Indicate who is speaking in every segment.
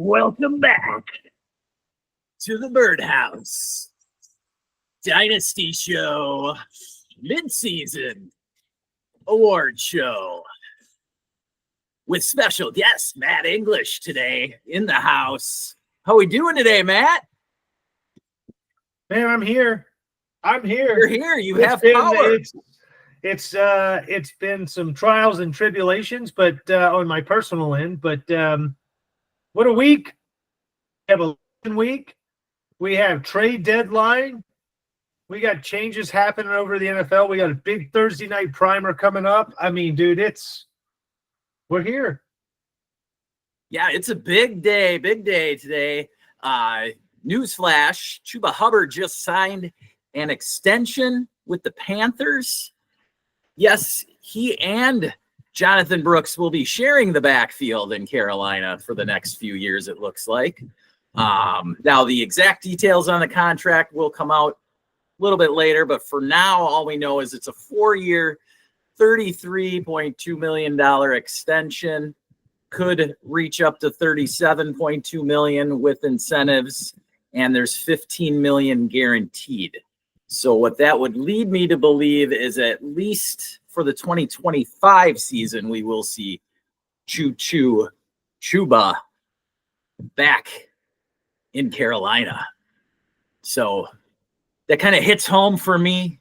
Speaker 1: Welcome back to the Birdhouse Dynasty Show mid-season award show with special guest Matt English today in the house. How we doing today, Matt?
Speaker 2: Man, I'm here.
Speaker 1: You're here. You have power.
Speaker 2: It's been some trials and tribulations, but on my personal end. But what a week! We have a week. We have trade deadline. We got changes happening over the NFL. We got a big Thursday night primer coming up. I mean, dude, we're here.
Speaker 1: Yeah, it's a big day today. Newsflash, Chuba Hubbard just signed an extension with the Panthers. Yes, he and Jonathan Brooks will be sharing the backfield in Carolina for the next few years, it looks like. Now, the exact details on the contract will come out a little bit later, but for now, all we know is it's a 4-year, $33.2 million extension. Could reach up to $37.2 million with incentives, and there's $15 million guaranteed. So what that would lead me to believe is at least for the 2025 season, we will see Chuba back in Carolina. So that kind of hits home for me.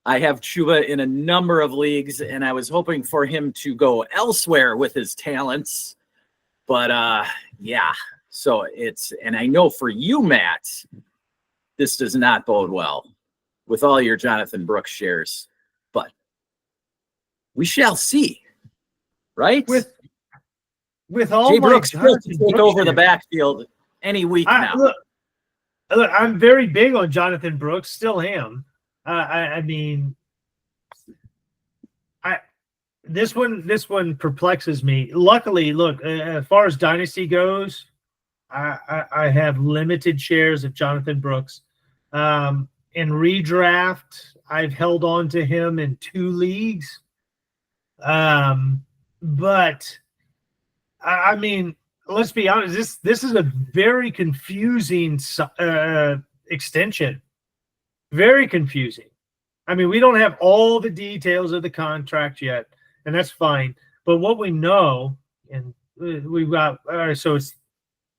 Speaker 1: I have Chuba in a number of leagues, and I was hoping for him to go elsewhere with his talents. But yeah, so and I know for you, Matt, this does not bode well with all your Jonathan Brooks shares, but we shall see, right?
Speaker 2: With all
Speaker 1: Jay
Speaker 2: my
Speaker 1: Brooks will
Speaker 2: Jonathan
Speaker 1: take
Speaker 2: Brooks
Speaker 1: over the
Speaker 2: shares,
Speaker 1: backfield any week now.
Speaker 2: Look, I'm very big on Jonathan Brooks, still am. This one perplexes me. Luckily, look, as far as Dynasty goes, I have limited shares of Jonathan Brooks. In redraft, I've held on to him in 2 leagues. But I mean, let's be honest, this is a very confusing extension. Very confusing. I mean, we don't have all the details of the contract yet, and that's fine. But what we know, and we've got, all right, so it's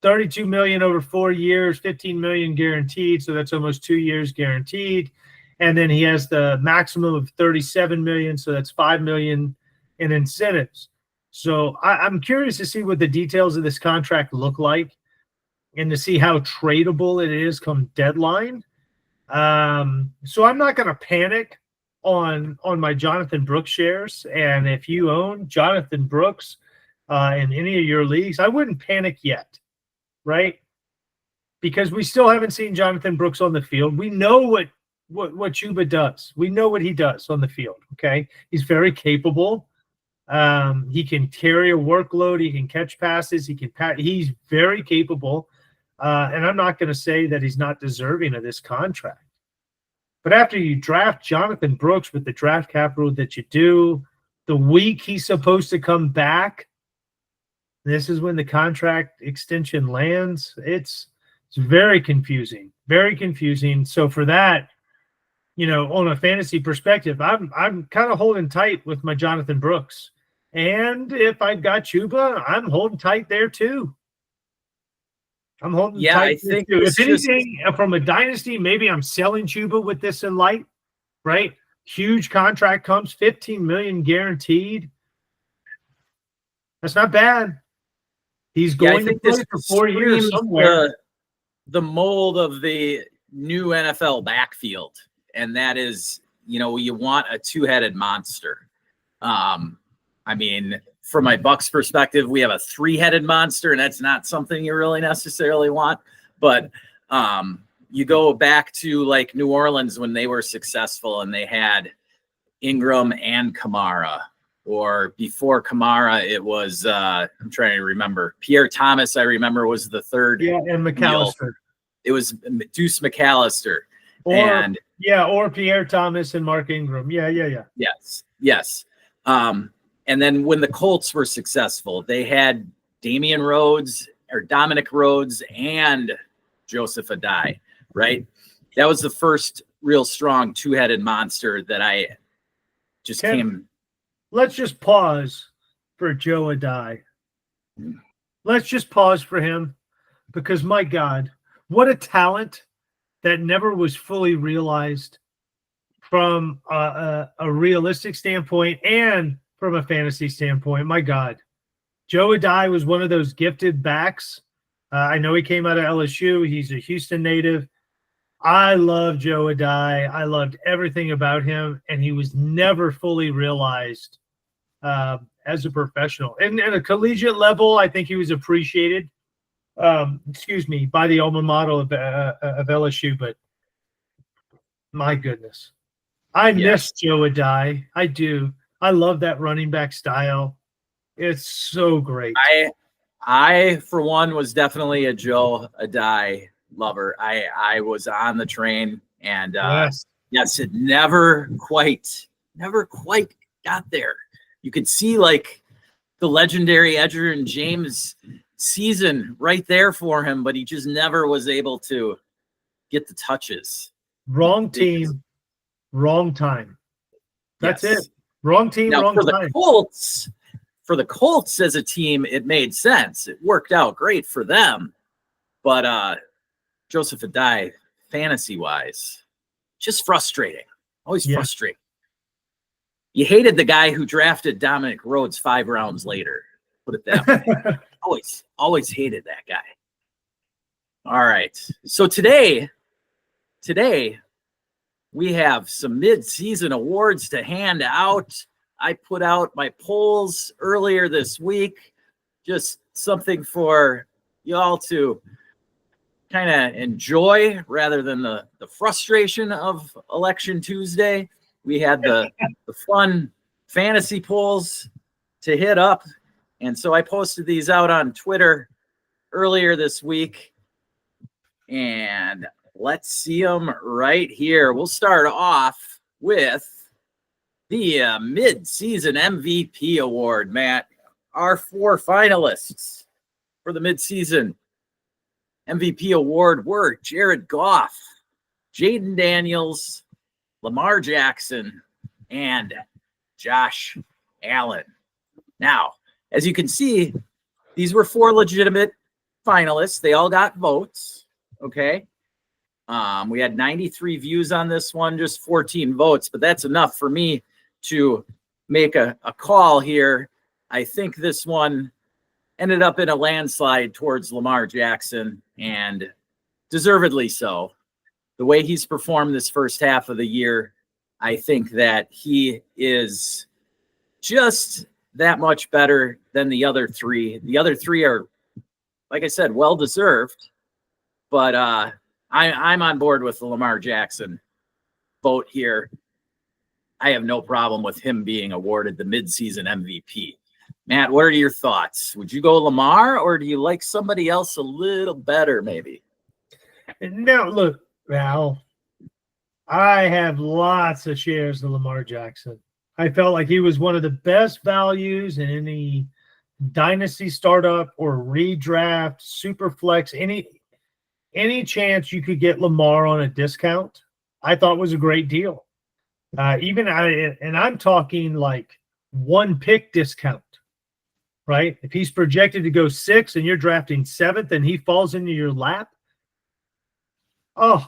Speaker 2: $32 million over 4 years, $15 million guaranteed. So that's almost 2 years guaranteed. And then he has the maximum of $37 million. So that's $5 million in incentives. So I'm curious to see what the details of this contract look like and to see how tradable it is come deadline. So I'm not going to panic on my Jonathan Brooks shares. And if you own Jonathan Brooks in any of your leagues, I wouldn't panic yet, right? Because we still haven't seen Jonathan Brooks on the field. We know what Chuba does. We know what he does on the field, okay? He's very capable. He can carry a workload. He can catch passes. He's very capable. And I'm not going to say that he's not deserving of this contract. But after you draft Jonathan Brooks with the draft capital that you do, the week he's supposed to come back, this is when the contract extension lands. It's very confusing, very confusing. So for that, on a fantasy perspective, I'm kind of holding tight with my Jonathan Brooks. And if I've got Chuba, I'm holding tight there too. I'm holding tight. I think if anything, from a dynasty, maybe I'm selling Chuba with this in light, right? Huge contract comes, $15 million guaranteed. That's not bad. He's going to play for 4 years somewhere.
Speaker 1: The mold of the new NFL backfield, and that is, you want a 2-headed monster. I mean, from my Bucks perspective, we have a 3-headed monster, and that's not something you really necessarily want. But you go back to like New Orleans when they were successful and they had Ingram and Kamara, or before Kamara, it was I'm trying to remember. Pierre Thomas, I remember, was the third.
Speaker 2: Yeah, and McAllister.
Speaker 1: It was Deuce McAllister.
Speaker 2: Or Pierre Thomas and Mark Ingram. Yeah.
Speaker 1: Yes. And then when the Colts were successful, they had Damian Rhodes Dominic Rhodes and Joseph Adai, right? That was the first real strong two-headed monster that I just came.
Speaker 2: Let's just pause for Joe Adai. Let's just pause for him, because my God, what a talent that never was fully realized from a realistic standpoint and from a fantasy standpoint. My God, Joe Adai was one of those gifted backs. I know he came out of LSU. He's a Houston native. I love Joe Adai. I loved everything about him, and he was never fully realized as a professional. And at a collegiate level, I think he was appreciated, by the alma mater of LSU. But my goodness, I miss Joe Adai. I do. I love that running back style. It's so great.
Speaker 1: I for one, was definitely a Joe Adai lover. I was on the train, and yes, it never quite got there. You could see like the legendary Edgerrin James season right there for him, but he just never was able to get the touches.
Speaker 2: Wrong team, wrong time. That's it. Wrong team,
Speaker 1: now,
Speaker 2: wrong time.
Speaker 1: For the Colts as a team, it made sense. It worked out great for them. But Joseph Adai, fantasy-wise, just frustrating. Always frustrating. You hated the guy who drafted Dominic Rhodes 5 rounds later. Put it that way. always hated that guy. All right. So today we have some mid-season awards to hand out. I put out my polls earlier this week. Just something for y'all to kind of enjoy rather than the frustration of Election Tuesday. We had the fun fantasy polls to hit up. And so I posted these out on Twitter earlier this week. And let's see them right here. We'll start off with the mid-season MVP award, Matt. Our 4 finalists for the mid-season MVP award were Jared Goff, Jaden Daniels, Lamar Jackson, and Josh Allen. Now, as you can see, these were 4 legitimate finalists. They all got votes, okay? We had 93 views on this one, just 14 votes, but that's enough for me to make a call here. I think this one ended up in a landslide towards Lamar Jackson, and deservedly so. The way he's performed this first half of the year, I think that he is just that much better than the other 3. The other 3 are, like I said, well-deserved, but I'm on board with the Lamar Jackson vote here. I have no problem with him being awarded the midseason MVP. Matt, what are your thoughts? Would you go Lamar, or do you like somebody else a little better, maybe?
Speaker 2: Now, look, Val, I have lots of shares of Lamar Jackson. I felt like he was one of the best values in any dynasty startup or redraft, super flex, any chance you could get Lamar on a discount, I thought was a great deal. And I'm talking like 1 pick discount, right? If he's projected to go 6 and you're drafting 7th and he falls into your lap, oh,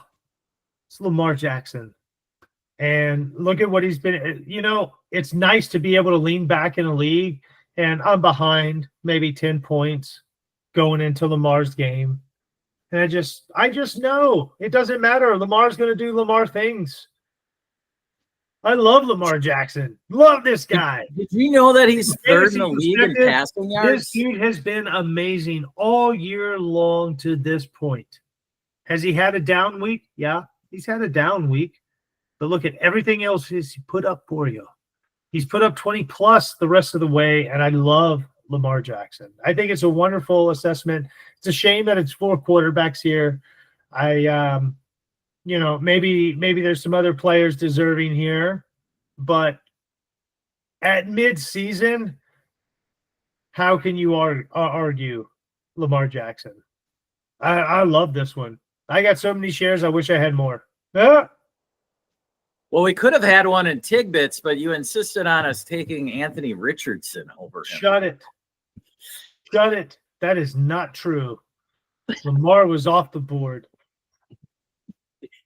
Speaker 2: it's Lamar Jackson. And look at what he's been. You know, it's nice to be able to lean back in a league, and I'm behind maybe 10 points going into Lamar's game. And I just know it doesn't matter. Lamar's going to do Lamar things. I love Lamar Jackson. Love this guy.
Speaker 1: Did you know that he's 3rd in the league in passing yards?
Speaker 2: This dude has been amazing all year long to this point. Has he had a down week? Yeah, he's had a down week. But look at everything else he's put up for you. He's put up 20 plus the rest of the way, and I love Lamar Jackson. I think it's a wonderful assessment. It's a shame that it's 4 quarterbacks here. Maybe there's some other players deserving here, but at mid-season, how can you argue Lamar Jackson. I love this one. I got so many shares. I wish I had more. Ah!
Speaker 1: Well, we could have had one in Tigbits, but you insisted on us taking Anthony Richardson over him.
Speaker 2: Shut it. Shut it. That is not true. Lamar was off the board.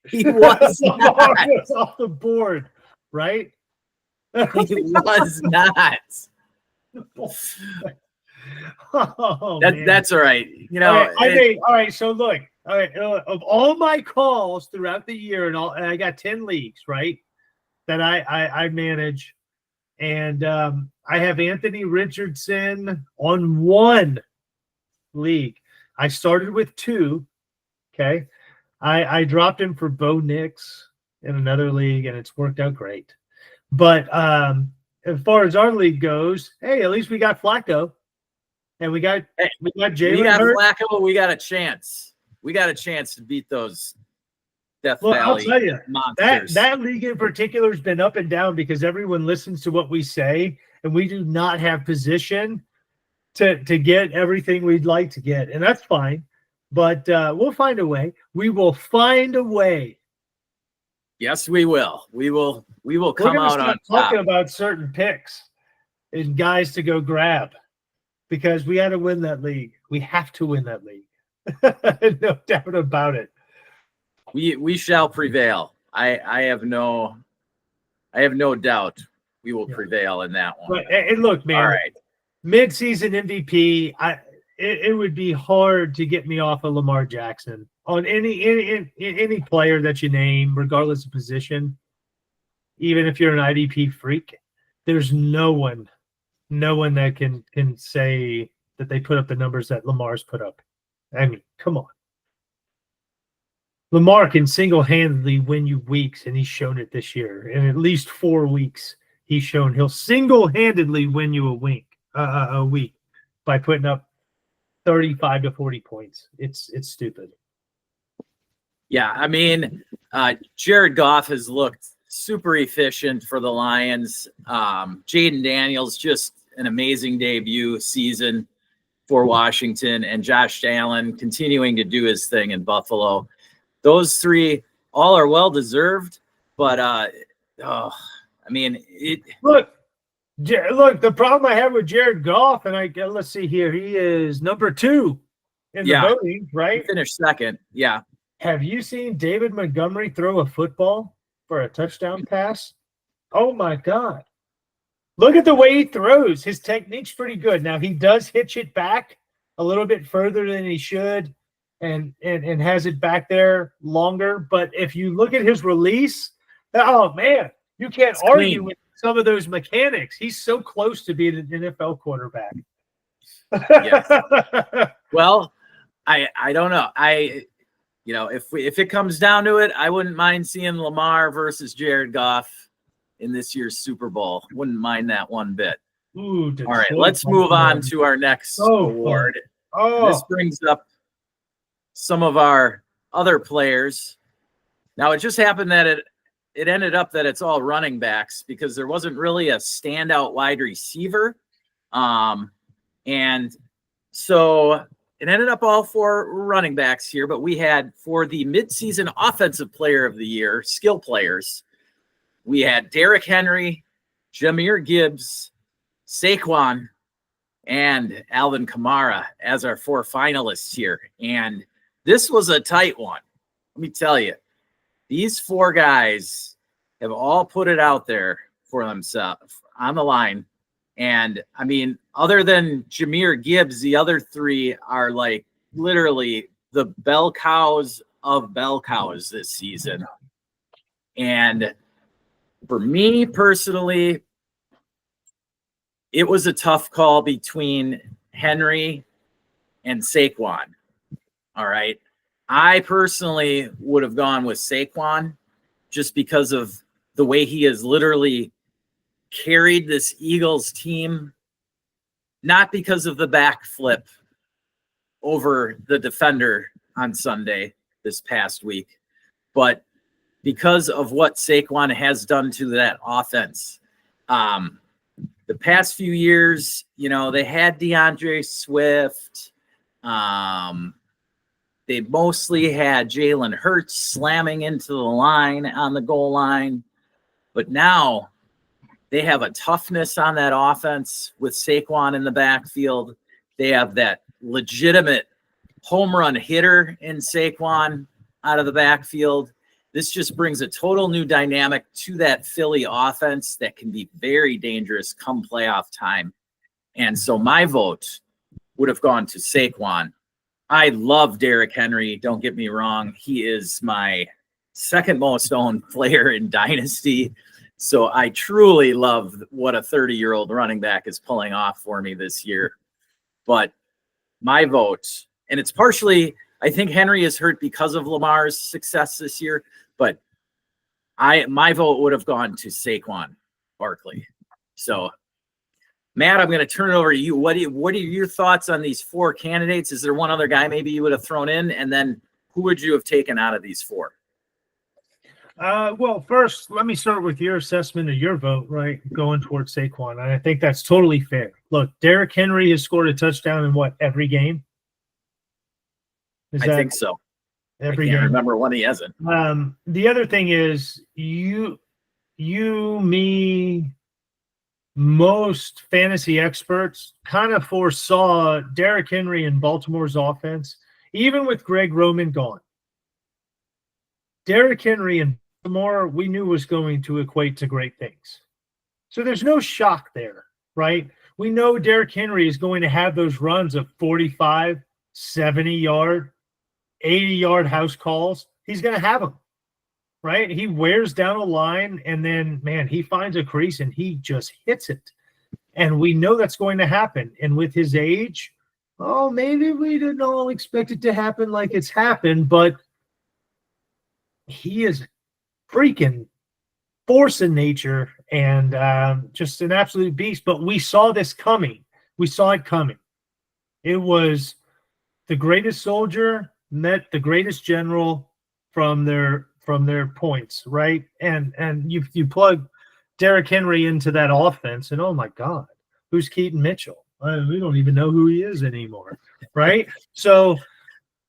Speaker 1: He was
Speaker 2: Lamar
Speaker 1: not.
Speaker 2: was off the board, right?
Speaker 1: He was not.
Speaker 2: Oh, man.
Speaker 1: That's all right. You know,
Speaker 2: all right. So look, all right. Of all my calls throughout the year, and I got 10 leagues, right? That I manage, and I have Anthony Richardson on one league. I started with 2. Okay, I dropped him for Bo Nix in another league, and it's worked out great. But as far as our league goes, hey, at least we got Flacco. And we got Jalen.
Speaker 1: We got
Speaker 2: Hurts.
Speaker 1: Flacco. We got a chance. We got a chance to beat those Death
Speaker 2: Well,
Speaker 1: Valley
Speaker 2: I'll tell you,
Speaker 1: monsters.
Speaker 2: that league in particular has been up and down because everyone listens to what we say, and we do not have position to get everything we'd like to get, and that's fine. But we'll find a way. We will find a way.
Speaker 1: Yes, we will. We will come out on top.
Speaker 2: Talking about certain picks and guys to go grab. Because we had to win that league. We have to win that league. No doubt about it.
Speaker 1: We shall prevail. I have no doubt we will prevail in that one.
Speaker 2: But, and look, man,
Speaker 1: all right.
Speaker 2: Mid-season MVP, it would be hard to get me off of Lamar Jackson on any player that you name, regardless of position. Even if you're an IDP freak, there's no one that can say that they put up the numbers that Lamar's put up. I mean, come on. Lamar can single-handedly win you weeks, and he's shown it this year. In at least 4 weeks, he's shown he'll single-handedly win you a week by putting up 35 to 40 points. It's stupid.
Speaker 1: Yeah, I mean, Jared Goff has looked super efficient for the Lions. Jaden Daniels, just an amazing debut season for Washington, and Josh Allen continuing to do his thing in Buffalo. Those 3 all are well-deserved, but I mean,
Speaker 2: Look, the problem I have with Jared Goff, and let's see here, he is number 2 in the voting, right?
Speaker 1: He finished second, yeah.
Speaker 2: Have you seen David Montgomery throw a football for a touchdown pass? Oh, my God. Look at the way he throws. His technique's pretty good. Now, he does hitch it back a little bit further than he should and has it back there longer. But if you look at his release, oh, man, you can't argue with some of those mechanics. He's so close to being an NFL quarterback.
Speaker 1: Yes. Well, I don't know. If it comes down to it, I wouldn't mind seeing Lamar versus Jared Goff in this year's Super Bowl. Wouldn't mind that one bit.
Speaker 2: Ooh,
Speaker 1: all right, let's move on to our next award. This brings up some of our other players. Now, it just happened that it ended up that it's all running backs because there wasn't really a standout wide receiver. And so it ended up all 4 running backs here, but we had for the midseason offensive player of the year, skill players, we had Derrick Henry, Jahmyr Gibbs, Saquon, and Alvin Kamara as our 4 finalists here. And this was a tight one. Let me tell you, these 4 guys have all put it out there for themselves on the line. And I mean, other than Jahmyr Gibbs, the other 3 are like literally the bell cows of bell cows this season. And for me personally, it was a tough call between Henry and Saquon. All right. I personally would have gone with Saquon just because of the way he has literally carried this Eagles team, not because of the backflip over the defender on Sunday this past week, but because of what Saquon has done to that offense. The past few years, they had DeAndre Swift, They mostly had Jalen Hurts slamming into the line on the goal line. But now they have a toughness on that offense with Saquon in the backfield. They have that legitimate home run hitter in Saquon out of the backfield. This just brings a total new dynamic to that Philly offense that can be very dangerous come playoff time. And so my vote would have gone to Saquon. I love Derrick Henry. Don't get me wrong. He is my second most owned player in Dynasty. So I truly love what a 30-year-old running back is pulling off for me this year. But my vote, and it's partially, I think Henry is hurt because of Lamar's success this year, but my vote would have gone to Saquon Barkley. So, Matt, I'm going to turn it over to you. What are your thoughts on these four candidates? Is there one other guy maybe you would have thrown in? And then who would you have taken out of these four?
Speaker 2: Well, first, let me start with your assessment of your vote, right? Going towards Saquon. And I think that's totally fair. Look, Derrick Henry has scored a touchdown in what, every game?
Speaker 1: I think so.
Speaker 2: Every
Speaker 1: I can't
Speaker 2: game.
Speaker 1: remember when he hasn't.
Speaker 2: The other thing is you, me, most fantasy experts kind of foresaw Derrick Henry in Baltimore's offense, even with Greg Roman gone. Derrick Henry in Baltimore, we knew was going to equate to great things. So there's no shock there, right? We know Derrick Henry is going to have those runs of 45, 70-yard, 80-yard house calls. He's going to have them, right? He wears down a line, and then, man, he finds a crease, and he just hits it. And we know that's going to happen. And with his age, maybe we didn't all expect it to happen like it's happened, but he is freaking force in nature and just an absolute beast. But we saw this coming. We saw it coming. It was the greatest soldier met the greatest general from their points, right? And you plug Derrick Henry into that offense, and oh my God, who's Keaton Mitchell? We don't even know who he is anymore, right? So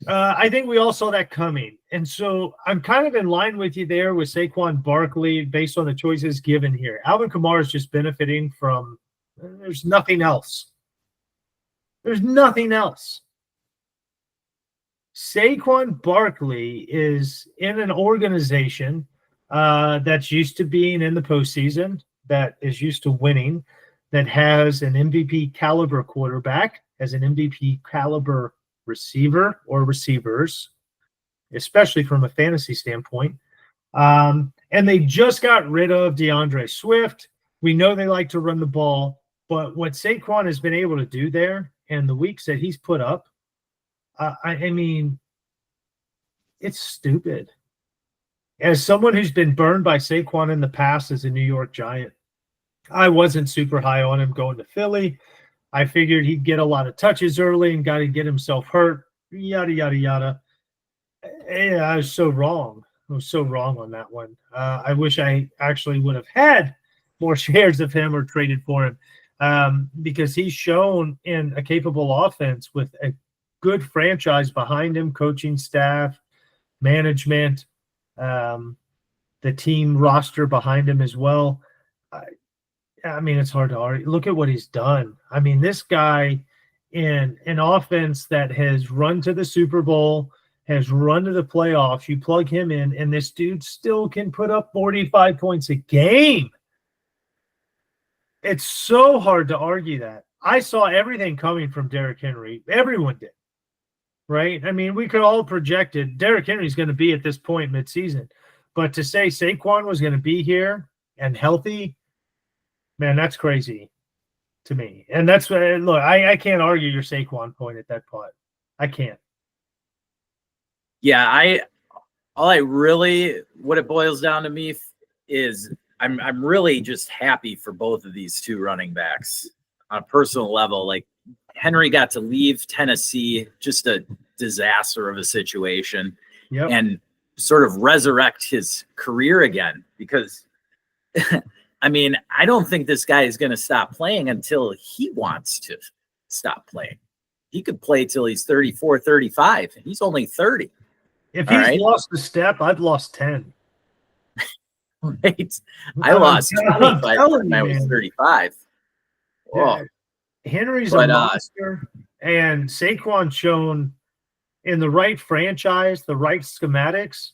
Speaker 2: I think we all saw that coming. And so I'm kind of in line with you there with Saquon Barkley based on the choices given here. Alvin Kamara is just benefiting from there's nothing else. There's nothing else. Saquon Barkley is in an organization that's used to being in the postseason, that is used to winning, that has an MVP caliber quarterback, has an MVP caliber receiver or receivers, especially from a fantasy standpoint. And they just got rid of DeAndre Swift. We know they like to run the ball, but what Saquon has been able to do there and the weeks that he's put up, I mean, it's stupid. As someone who's been burned by Saquon in the past as a New York Giant, I wasn't super high on him going to Philly. I figured he'd get a lot of touches early and got to get himself hurt, yada, yada, yada. Yeah, I was so wrong. I was so wrong on that one. I wish I actually would have had more shares of him or traded for him because he's shown in a capable offense with a good franchise behind him, coaching staff, management, the team roster behind him as well. I mean, it's hard to argue. Look at what he's done. I mean, this guy in an offense that has run to the Super Bowl, has run to the playoffs, you plug him in, and this dude still can put up 45 points a game. It's so hard to argue that. I saw everything coming from Derrick Henry. Everyone did, right? I mean, we could all projected Derrick Henry's going to be at this point midseason. But to say Saquon was going to be here and healthy, man, that's crazy to me. And that's what, look, I can't argue your Saquon point at that point. I can't.
Speaker 1: Yeah, what it boils down to me is I'm really just happy for both of these two running backs on a personal level. Like, Henry got to leave Tennessee, just a disaster of a situation, and sort of resurrect his career again, because I mean, I don't think this guy is going to stop playing until he wants to stop playing. he could play till he's 34, 35. He's only 30.
Speaker 2: If
Speaker 1: All
Speaker 2: he's
Speaker 1: right.
Speaker 2: lost a step, I've lost 10.
Speaker 1: Right. I lost 20 by the time I was 35. Oh,
Speaker 2: Henry's
Speaker 1: But,
Speaker 2: a monster, and Saquon shown in the right franchise, the right schematics,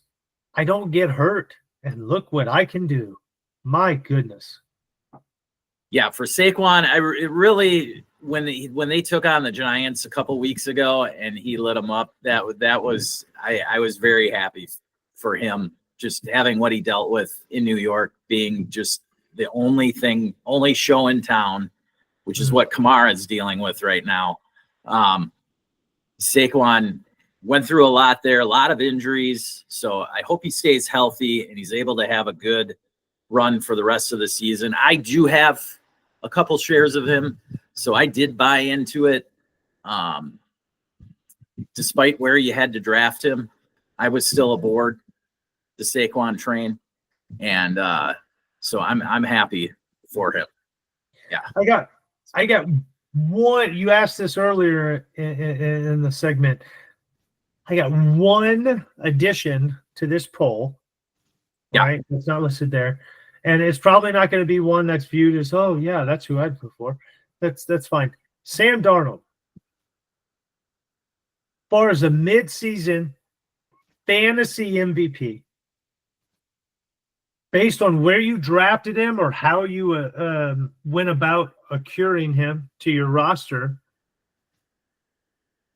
Speaker 2: I don't get hurt. And look what I can do. My goodness.
Speaker 1: yeah, for Saquon, it really when they took on the Giants a couple weeks ago and he lit them up, that was I was very happy for him, just having what he dealt with in New York, being just the only show in town, which is what Kamara's dealing with right now. Saquon went through a lot there, a lot of injuries. So I hope he stays healthy and he's able to have a good run for the rest of the season. I do have a couple shares of him, so I did buy into it. Despite where you had to draft him, I was still aboard the Saquon train, and so I'm happy for him. Yeah,
Speaker 2: I got one. You asked this earlier in the segment. I got one addition to this poll.
Speaker 1: Yeah.
Speaker 2: Right, it's not listed there, and it's probably not going to be one that's viewed as, oh yeah, that's who I'd put for. That's fine. Sam Darnold, as far as a mid-season fantasy MVP, based on where you drafted him or how you went about acquiring him to your roster,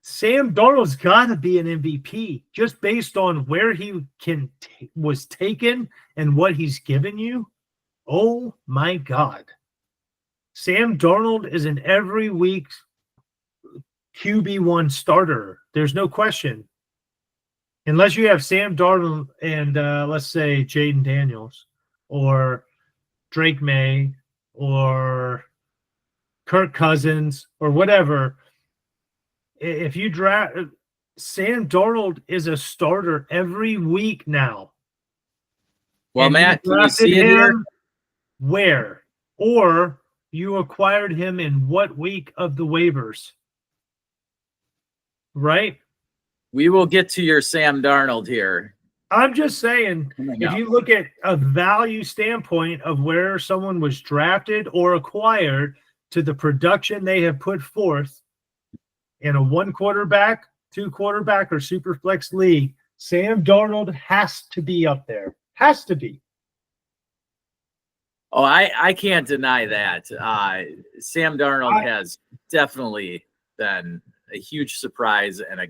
Speaker 2: Sam Darnold's got to be an MVP just based on where he was taken and what he's given you. Oh my God. Sam Darnold is an every week QB1 starter. There's no question. Unless you have Sam Darnold and let's say Jaden Daniels or Drake May or Kirk Cousins or whatever. If you draft Sam Darnold is a starter every week now.
Speaker 1: well,
Speaker 2: And
Speaker 1: Matt,
Speaker 2: you
Speaker 1: can you see it
Speaker 2: drafted
Speaker 1: here?
Speaker 2: him where? Or you acquired him in what week of the waivers? Right?
Speaker 1: We will get to your Sam Darnold here.
Speaker 2: I'm just saying,
Speaker 1: Coming
Speaker 2: if
Speaker 1: up.
Speaker 2: you look at a value standpoint of where someone was drafted or acquired to the production they have put forth in a 1 quarterback, 2 quarterback, or super flex league, Sam Darnold has to be up there. Has to be.
Speaker 1: Oh, I can't deny that. Sam Darnold has definitely been a huge surprise, and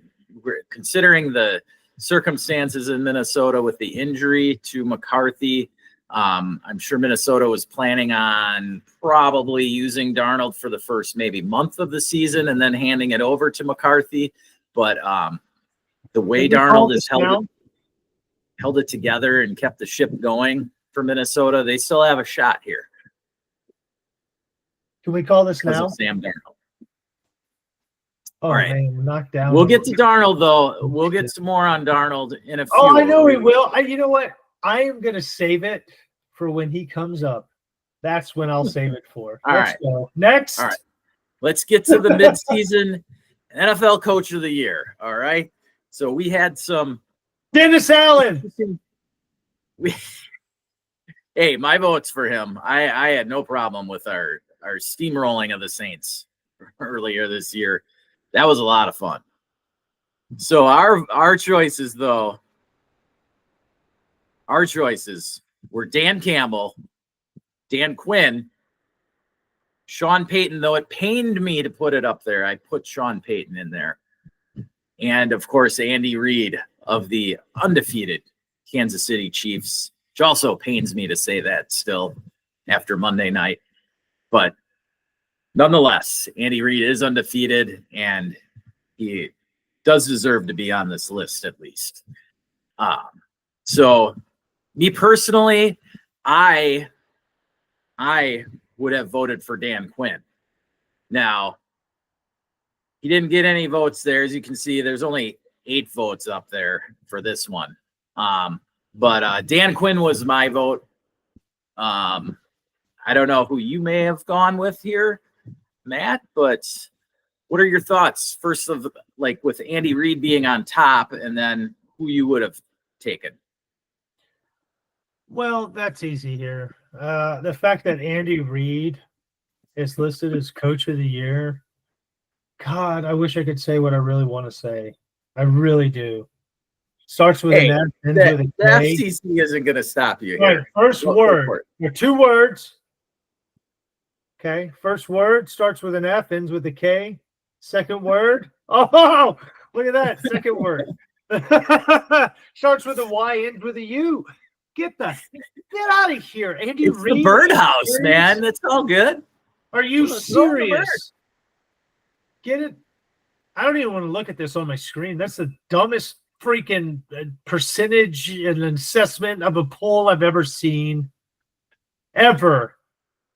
Speaker 1: considering the circumstances in Minnesota with the injury to McCarthy, I'm sure Minnesota was planning on probably using Darnold for the first maybe month of the season and then handing it over to McCarthy. But the way Darnold has held it together and kept the ship going for Minnesota, they still have a shot here.
Speaker 2: Can we call this
Speaker 1: Because
Speaker 2: now?
Speaker 1: of Sam Darnold.
Speaker 2: Oh,
Speaker 1: all right.
Speaker 2: man, we're knocked down.
Speaker 1: We'll get to Darnold, though. We'll get some more on Darnold in a few.
Speaker 2: Oh, I know we will. You know what? I am going to save it for when he comes up. That's when I'll save it for. Let's go. Next.
Speaker 1: All right. Let's get to the midseason NFL Coach of the Year. All right. So we had some.
Speaker 2: Dennis Allen.
Speaker 1: Hey, my vote's for him. I had no problem with our steamrolling of the Saints earlier this year. That was a lot of fun. So our choices, though, were Dan Campbell, Dan Quinn, Sean Payton, though it pained me to put it up there. I put Sean Payton in there. And, of course, Andy Reid of the undefeated Kansas City Chiefs, which also pains me to say that still after Monday night. But nonetheless, Andy Reid is undefeated, and he does deserve to be on this list at least. So, me personally, I would have voted for Dan Quinn. Now, he didn't get any votes there. As you can see, there's only 8 votes up there for this one. But Dan Quinn was my vote. I don't know who you may have gone with here, Matt, but what are your thoughts first of like with Andy Reid being on top, and then who you would have taken?
Speaker 2: Well, that's easy here. The fact that Andy Reid is listed as coach of the year. God, I wish I could say what I really want to say. I really do. Starts with an F, ends with a
Speaker 1: the
Speaker 2: K.
Speaker 1: FCC isn't going to stop you
Speaker 2: Right,
Speaker 1: here.
Speaker 2: first
Speaker 1: Go
Speaker 2: word.
Speaker 1: for it.
Speaker 2: There are 2 words. Okay, first word starts with an F, ends with a K. Second word. Oh, look at that. Second word. Starts with a Y, ends with a U. Get out of here, Andy
Speaker 1: It's
Speaker 2: Reid.
Speaker 1: the Birdhouse, man. That's all good.
Speaker 2: Are you
Speaker 1: Throw the
Speaker 2: serious? Get it? I don't even want to look at this on my screen. That's the dumbest freaking percentage and assessment of a poll I've ever seen. Ever.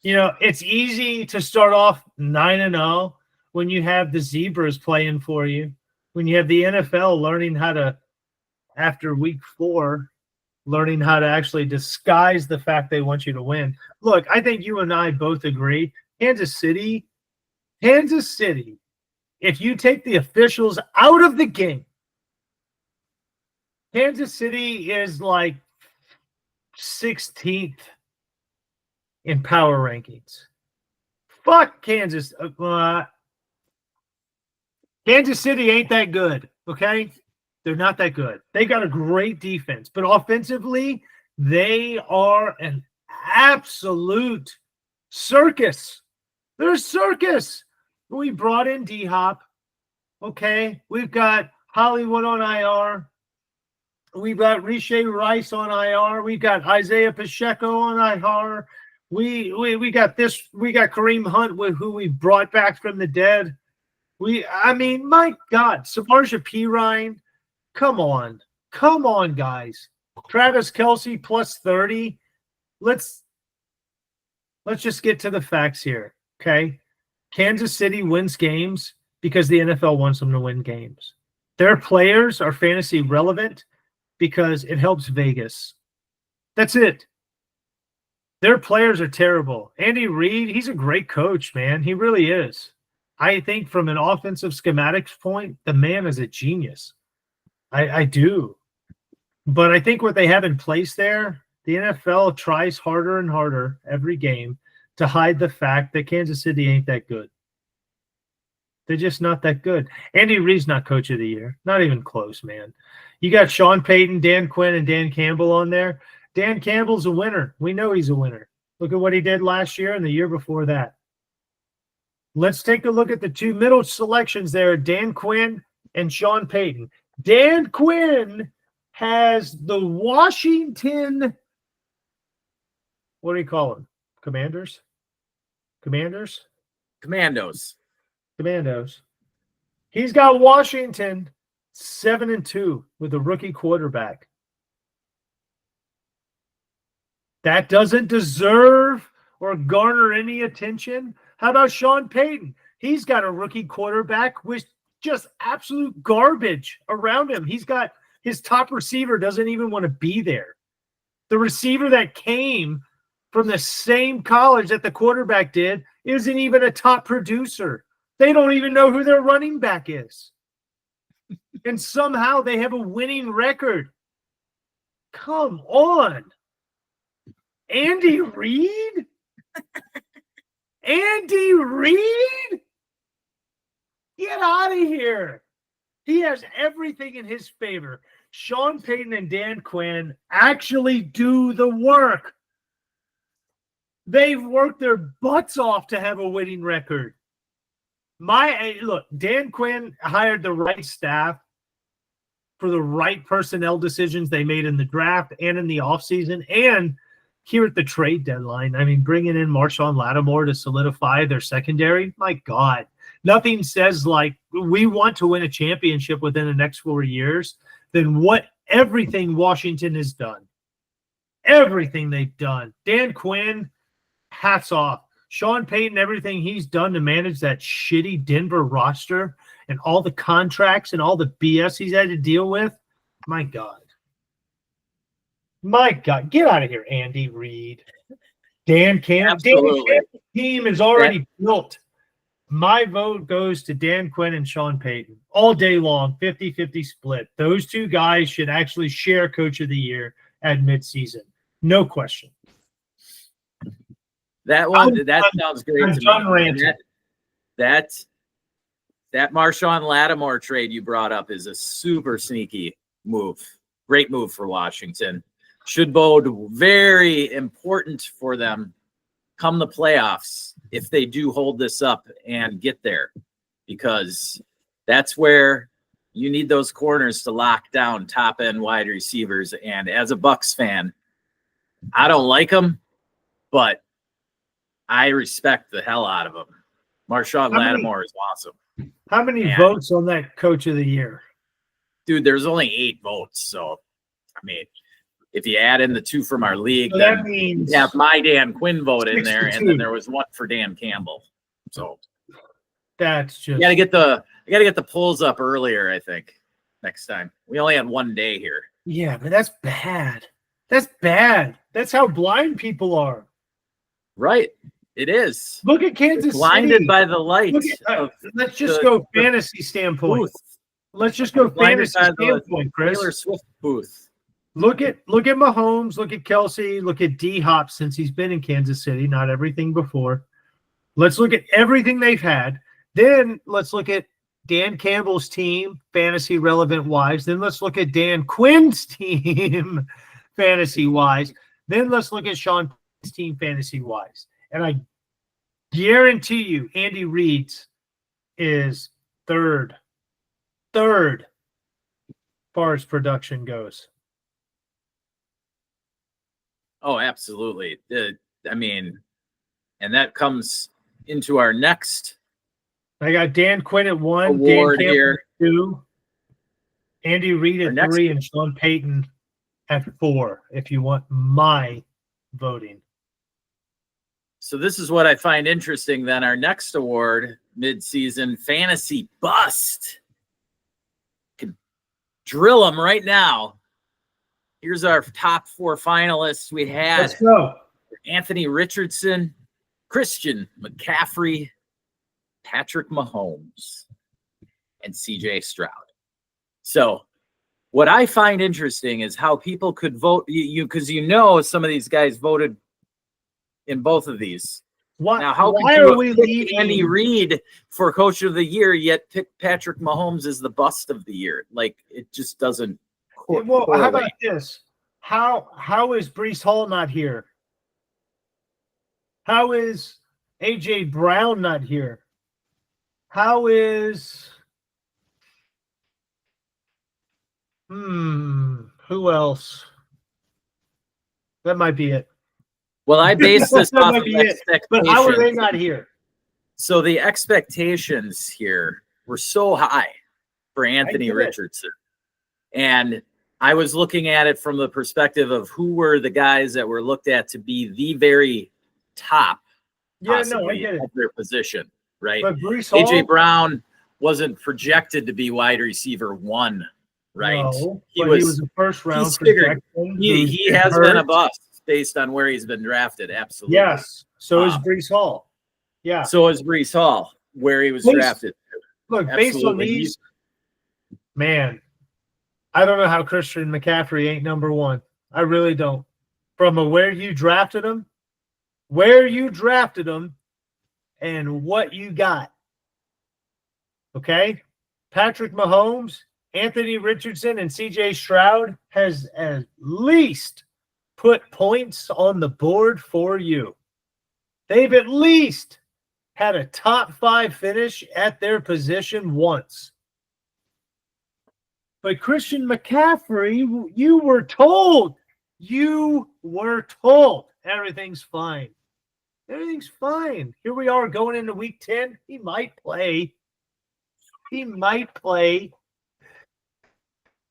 Speaker 2: It's easy to start off 9-0 when you have the Zebras playing for you, when you have the NFL learning how to, after week 4, learning how to actually disguise the fact they want you to win. Look, I think you and I both agree. Kansas City, if you take the officials out of the game, Kansas City is like 16th in power rankings. Fuck Kansas. Kansas City ain't that good, okay? They're not that good. They got a great defense, but offensively, they are an absolute circus. They're a circus. We brought in D-Hop, okay? We've got Hollywood on IR. We've got Riche Rice on IR. We've got Isaiah Pacheco on IR. We got this. We got Kareem Hunt, who we brought back from the dead. My God, Samaria Perine. Come on, guys. Travis Kelce plus 30. Let's just get to the facts here, okay? Kansas City wins games because the NFL wants them to win games. Their players are fantasy relevant because it helps Vegas. That's it. Their players are terrible. Andy Reid, he's a great coach, man. He really is. I think from an offensive schematics point, the man is a genius. I do. But I think what they have in place there, the NFL tries harder and harder every game to hide the fact that Kansas City ain't that good. They're just not that good. Andy Reid's not coach of the year. Not even close, man. You got Sean Payton, Dan Quinn, and Dan Campbell on there. Dan Campbell's a winner. We know he's a winner. Look at what he did last year and the year before that. Let's take a look at the 2 middle selections there, Dan Quinn and Sean Payton. Dan Quinn has the Washington, what do you call them? Commandos. He's got Washington 7-2 with a rookie quarterback. That doesn't deserve or garner any attention. How about Sean Payton? He's got a rookie quarterback with just absolute garbage around him. He's got his top receiver doesn't even want to be there. The receiver that came from the same college that the quarterback did isn't even a top producer. They don't even know who their running back is. And somehow they have a winning record. Come on. Andy Reid? Andy Reid? Get out of here. He has everything in his favor. Sean Payton and Dan Quinn actually do the work. They've worked their butts off to have a winning record. Look, Dan Quinn hired the right staff for the right personnel decisions they made in the draft and in the offseason and here at the trade deadline. I mean, bringing in Marshawn Lattimore to solidify their secondary, my God. Nothing says like we want to win a championship within the next 4 years than what everything Washington has done. Everything they've done. Dan Quinn, hats off. Sean Payton, everything he's done to manage that shitty Denver roster and all the contracts and all the BS he's had to deal with. My God. My God. Get out of here, Andy Reid. Dan Campbell's team is already built. My vote goes to Dan Quinn and Sean Payton all day long, 50-50 split. Those two guys should actually share Coach of the Year at midseason. No question.
Speaker 1: That sounds great to me. And that Marshawn Lattimore trade you brought up is a super sneaky move. Great move for Washington. Should bode very important for them come the playoffs if they do hold this up and get there, because that's where you need those corners to lock down top end wide receivers. And as a Bucs fan, I don't like them, but I respect the hell out of them. Marshawn Lattimore is awesome.
Speaker 2: How many votes on that Coach of the Year?
Speaker 1: Dude, there's only 8 votes. So, I mean, if you add in the 2 from our league,
Speaker 2: so
Speaker 1: then
Speaker 2: that means
Speaker 1: you have my Dan Quinn vote in there,
Speaker 2: 62.
Speaker 1: and then there was 1 for Dan Campbell. So
Speaker 2: that's just
Speaker 1: I gotta get the polls up earlier, I think, next time. We only had 1 day here.
Speaker 2: Yeah, but that's bad. That's bad. That's how blind people are.
Speaker 1: Right. It is.
Speaker 2: Look at Kansas City.
Speaker 1: Blinded by the light.
Speaker 2: Let's just go fantasy standpoint.
Speaker 1: Booth.
Speaker 2: Let's just go fantasy standpoint, Chris.
Speaker 1: Taylor Swift booth.
Speaker 2: Look at Mahomes, look at Kelsey, look at D-Hop since he's been in Kansas City, not everything before. Let's look at everything they've had. Then let's look at Dan Campbell's team, fantasy relevant wise. Then let's look at Dan Quinn's team, fantasy wise. Then let's look at Sean's team, fantasy wise. And I guarantee you, Andy Reid's is third as far as production goes.
Speaker 1: Oh, absolutely. And that comes into our next
Speaker 2: I got Dan Quinn at 1,
Speaker 1: award
Speaker 2: Dan Campbell
Speaker 1: here.
Speaker 2: at 2, Andy Reid at 3, and Sean Payton at 4, if you want my voting.
Speaker 1: So this is what I find interesting then. Our next award, midseason fantasy bust. Can drill them right now. Here's our top 4 finalists. We had
Speaker 2: Let's go.
Speaker 1: Anthony Richardson, Christian McCaffrey, Patrick Mahomes, and CJ Stroud. So what I find interesting is how people could vote because some of these guys voted in both of these. Now, how
Speaker 2: why
Speaker 1: could
Speaker 2: are we leaving
Speaker 1: Andy Reid for Coach of the Year, yet pick Patrick Mahomes as the bust of the year? Like, it just doesn't.
Speaker 2: Well, how about this? How is Breece Hall not here? How is AJ Brown not here? How is who else? That might be it.
Speaker 1: Well, I base this off of expectations.
Speaker 2: But how are they not here?
Speaker 1: So the expectations here were so high for Anthony Richardson. And I was looking at it from the perspective of who were the guys that were looked at to be the very top of their position, right?
Speaker 2: But Breece Hall,
Speaker 1: AJ Brown wasn't projected to be wide receiver 1, right?
Speaker 2: No, he was a first round projection.
Speaker 1: He has been a bust based on where he's been drafted. Absolutely.
Speaker 2: Yes. So is Breece Hall. Yeah.
Speaker 1: So is Breece Hall, where he was drafted.
Speaker 2: Look, based on these, man, I don't know how Christian McCaffrey ain't number 1. I really don't. From where you drafted him, and what you got. Okay? Patrick Mahomes, Anthony Richardson, and CJ Stroud has at least put points on the board for you. They've at least had a top 5 finish at their position once. But Christian McCaffrey, you were told everything's fine. Everything's fine. Here we are going into week 10. He might play.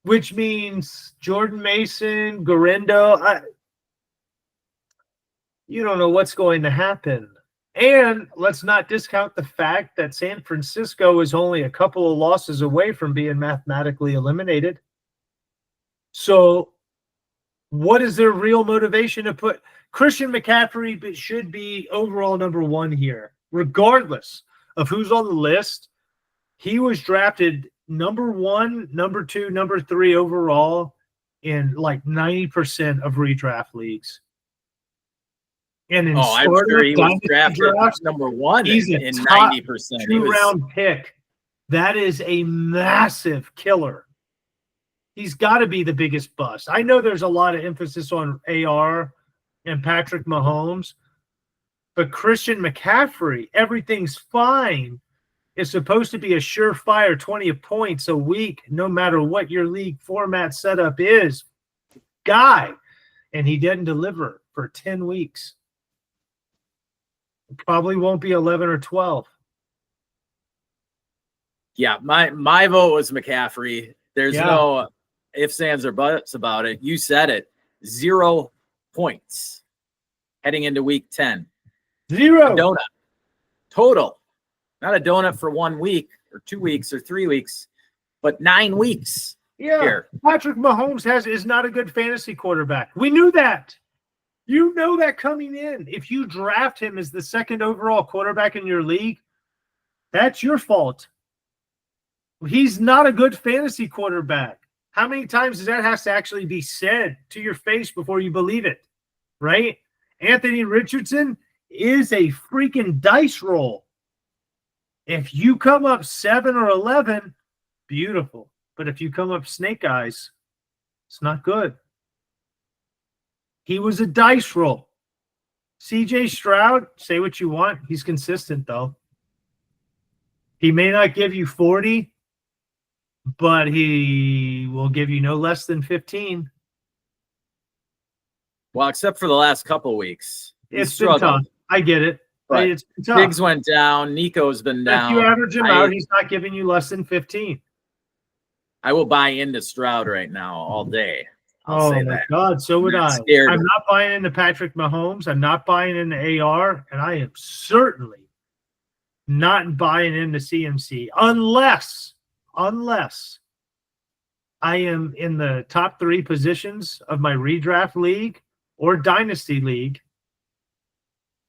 Speaker 2: Which means Jordan Mason, Garindo, you don't know what's going to happen. And let's not discount the fact that San Francisco is only a couple of losses away from being mathematically eliminated. So what is their real motivation to put Christian McCaffrey should be overall number 1 here, regardless of who's on the list, he was drafted number 1, number 2, number 3 overall in like 90% of redraft leagues. And in
Speaker 1: I'm sure he was drafted
Speaker 2: drafts,
Speaker 1: number 1
Speaker 2: he's a
Speaker 1: in
Speaker 2: top
Speaker 1: 90%.
Speaker 2: 2-round pick. That is a massive killer. He's got to be the biggest bust. I know there's a lot of emphasis on AR and Patrick Mahomes, but Christian McCaffrey, everything's fine. It's supposed to be a surefire 20 points a week, no matter what your league format setup is, guy. And he didn't deliver for 10 weeks. It probably won't be 11 or 12.
Speaker 1: Yeah, my vote was McCaffrey. There's no ifs, ands, or buts about it. You said it. 0 points heading into week 10.
Speaker 2: 0.
Speaker 1: A donut. Total. Not a donut for 1 week or 2 weeks or 3 weeks, but 9 weeks.
Speaker 2: Yeah.
Speaker 1: Here.
Speaker 2: Patrick Mahomes is not a good fantasy quarterback. We knew that. You know that coming in. If you draft him as the 2nd overall quarterback in your league, that's your fault. He's not a good fantasy quarterback. How many times does that have to actually be said to your face before you believe it? Right? Anthony Richardson is a freaking dice roll. If you come up 7 or 11, beautiful. But if you come up snake eyes, it's not good. He was a dice roll. CJ Stroud, say what you want. He's consistent, though. He may not give you 40, but he will give you no less than 15.
Speaker 1: Well, except for the last couple weeks.
Speaker 2: It's been tough. I get it.
Speaker 1: But
Speaker 2: it's been tough.
Speaker 1: Diggs went down. Nico's been down.
Speaker 2: If you average him out, he's not giving you less than 15.
Speaker 1: I will buy into Stroud right now all day. I'll say that.
Speaker 2: God, so would I.
Speaker 1: Scared.
Speaker 2: I'm not buying into Patrick Mahomes. I'm not buying into AR, and I am certainly not buying into CMC unless I am in the top 3 positions of my redraft league or dynasty league,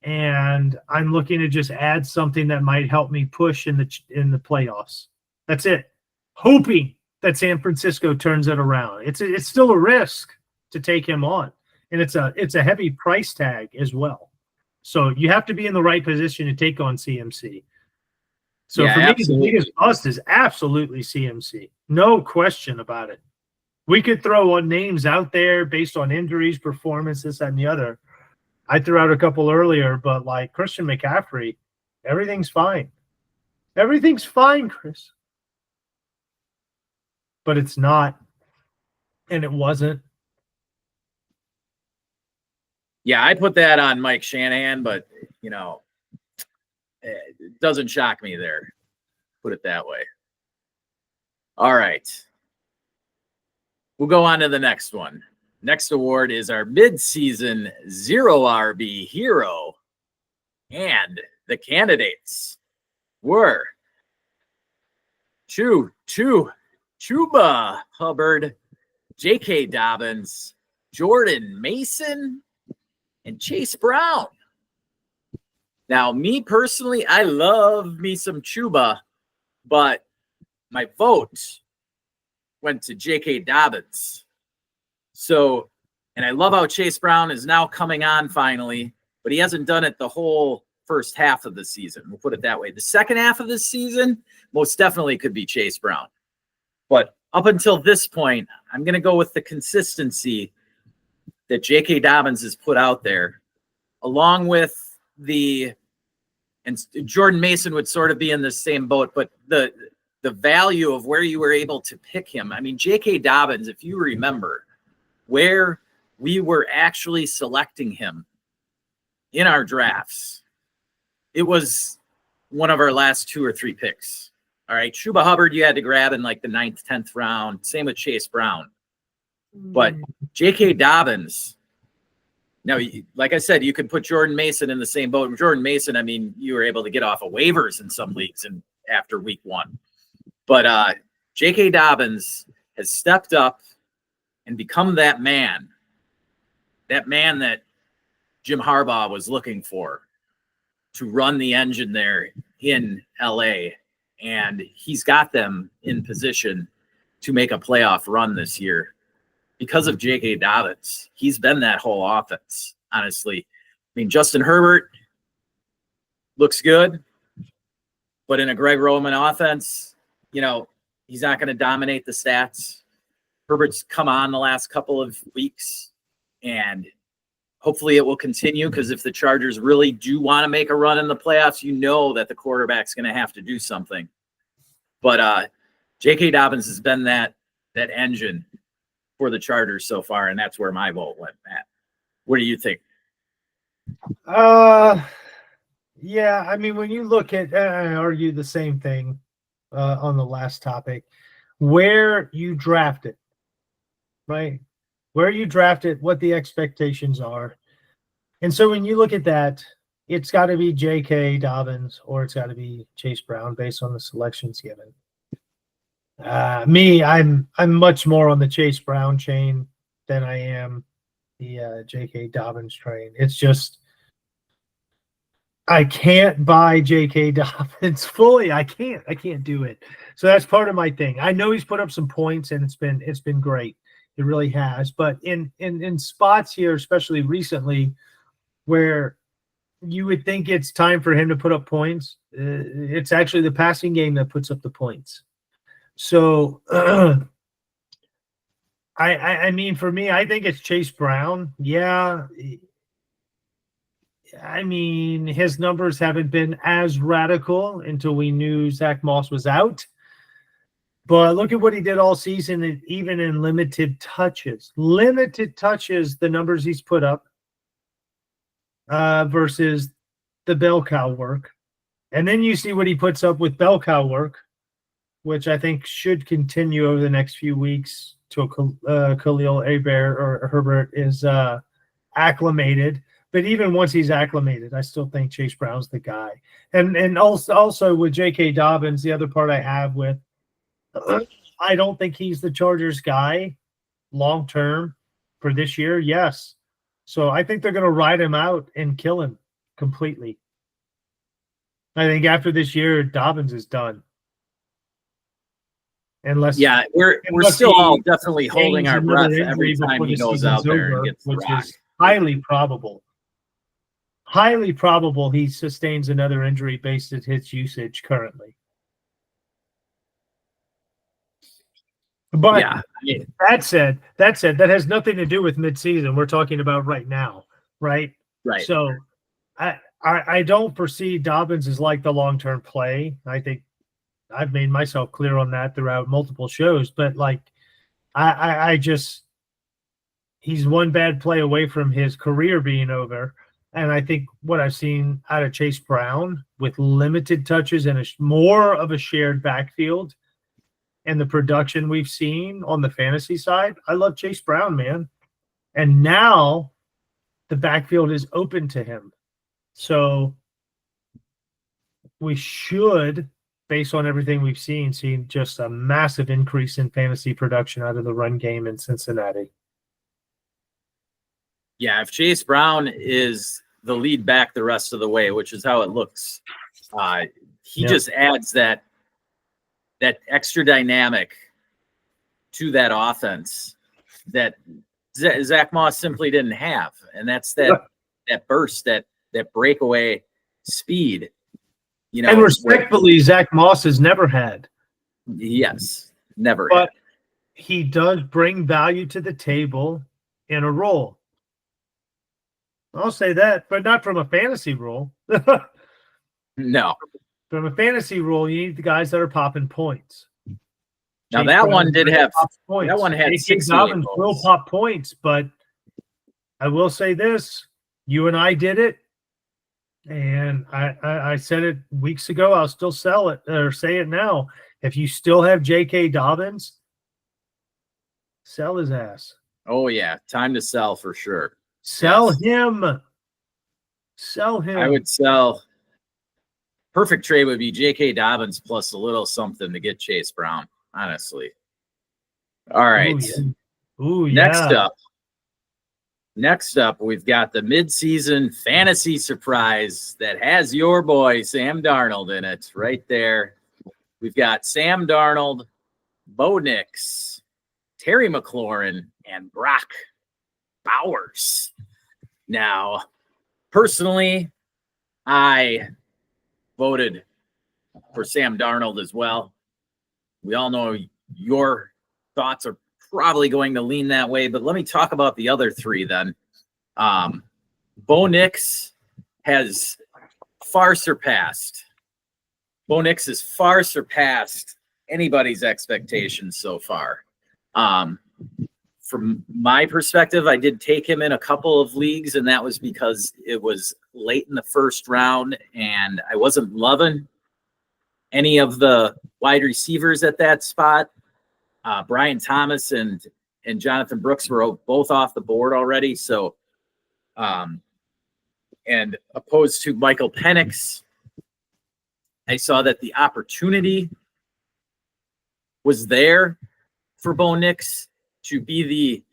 Speaker 2: and I'm looking to just add something that might help me push in the playoffs. That's it. Hoping that San Francisco turns it around. It's still a risk to take him on, and it's a heavy price tag as well. So you have to be in the right position to take on CMC. So for me, the biggest bust is absolutely CMC. No question about it. We could throw on names out there based on injuries, performance, this, that, and the other. I threw out a couple earlier, but like Christian McCaffrey, everything's fine. Everything's fine, Chris. But it's not, and it wasn't.
Speaker 1: Yeah, I put that on Mike Shanahan, but, it doesn't shock me there. Put it that way. All right. We'll go on to the next one. Next award is our mid-season 0 RB hero. And the candidates were Chuba Hubbard, J.K. Dobbins, Jordan Mason, and Chase Brown. Now, me personally, I love me some Chuba, but my vote went to J.K. Dobbins. So, and I love how Chase Brown is now coming on finally, but he hasn't done it the whole first half of the season. We'll put it that way. The second half of the season most definitely could be Chase Brown. But up until this point, I'm going to go with the consistency that J.K. Dobbins has put out there, along with and Jordan Mason would sort of be in the same boat, but the value of where you were able to pick him. I mean, J.K. Dobbins, if you remember, where we were actually selecting him in our drafts, it was one of our last 2 or 3 picks. All right, Chuba Hubbard, you had to grab in like the 9th, 10th round. Same with Chase Brown. But J.K. Dobbins, now, like I said, you could put Jordan Mason in the same boat. Jordan Mason, I mean, you were able to get off of waivers in some leagues after week 1. But J.K. Dobbins has stepped up and become that man that Jim Harbaugh was looking for to run the engine there in LA, and he's got them in position to make a playoff run this year because of J.K. Dobbins. He's been that whole offense, honestly. I mean, Justin Herbert looks good, but in a Greg Roman offense, you know, he's not going to dominate the stats. Herbert's come on the last couple of weeks, and hopefully it will continue, because if the Chargers really do want to make a run in the playoffs, you know that the quarterback's going to have to do something. But J.K. Dobbins has been that engine for the Chargers so far, and that's where my vote went, Matt. What do you think?
Speaker 2: Yeah, I mean, when you look at, I argue the same thing on the last topic, where you draft it, right? Where you draft it, what the expectations are. And so when you look at that, it's got to be J.K. Dobbins or it's got to be Chase Brown based on the selections given. I'm much more on the Chase Brown chain than I am the J.K. Dobbins train. It's just, I can't buy J.K. Dobbins fully. I can't do it. So that's part of my thing. I know he's put up some points and it's been great. It really has. But in spots here, especially recently, where you would think it's time for him to put up points, it's actually the passing game that puts up the points. So, I mean, for me, I think it's Chase Brown. Yeah. I mean, his numbers haven't been as radical until we knew Zach Moss was out. But look at what he did all season, even in limited touches. Limited touches, the numbers he's put up versus the bell cow work. And then you see what he puts up with bell cow work, which I think should continue over the next few weeks till Khalil Herbert is acclimated. But even once he's acclimated, I still think Chase Brown's the guy. And also with J.K. Dobbins, the other part I have with, I don't think he's the Chargers guy long term for this year. Yes. So I think they're going to ride him out and kill him completely. I think after this year, Dobbins is done. We're
Speaker 1: still all definitely holding our breath every time he goes out there and gets
Speaker 2: which is highly probable. Highly probable he sustains another injury based at his usage currently. But that said, that has nothing to do with midseason. We're talking about right now, right?
Speaker 1: Right.
Speaker 2: So I don't foresee Dobbins as like the long-term play. I think I've made myself clear on that throughout multiple shows, but like I just, he's one bad play away from his career being over. And I think what I've seen out of Chase Brown with limited touches and more of a shared backfield and the production we've seen on the fantasy side, I love Chase Brown, man. And now the backfield is open to him. So we should, based on everything we've seen, see just a massive increase in fantasy production out of the run game in Cincinnati.
Speaker 1: Yeah, if Chase Brown is the lead back the rest of the way, which is how it looks, he just adds that extra dynamic to that offense that Zach Moss simply didn't have. And that's that burst, that breakaway speed. You know,
Speaker 2: and respectfully, Zach Moss has never had.
Speaker 1: Yes, never.
Speaker 2: But he does bring value to the table in a role. I'll say that, but not from a fantasy role.
Speaker 1: No.
Speaker 2: From a fantasy role, you need the guys that are popping points.
Speaker 1: Now that one did have points. That one had 6
Speaker 2: Dobbins will pop points, but I will say this: you and I did it, and I said it weeks ago. I'll still sell it or say it now. If you still have J.K. Dobbins, sell his ass.
Speaker 1: Oh yeah, time to sell for sure.
Speaker 2: Sell him. Sell him.
Speaker 1: I would sell. Perfect trade would be J.K. Dobbins plus a little something to get Chase Brown, honestly. All right.
Speaker 2: Ooh, yeah.
Speaker 1: Next up, Next up, we've got the midseason fantasy surprise that has your boy Sam Darnold in it right there. We've got Sam Darnold, Bo Nix, Terry McLaurin, and Brock Bowers. Now, personally, I voted for Sam Darnold as well. We all know your thoughts are probably going to lean that way, but let me talk about the other three then. Bo Nix has far surpassed anybody's expectations so far. From my perspective, I did take him in a couple of leagues, and that was because it was late in the first round, and I wasn't loving any of the wide receivers at that spot. Brian Thomas and Jonathan Brooks were both off the board already. So, and opposed to Michael Penix, I saw that the opportunity was there for Bo Nix to be the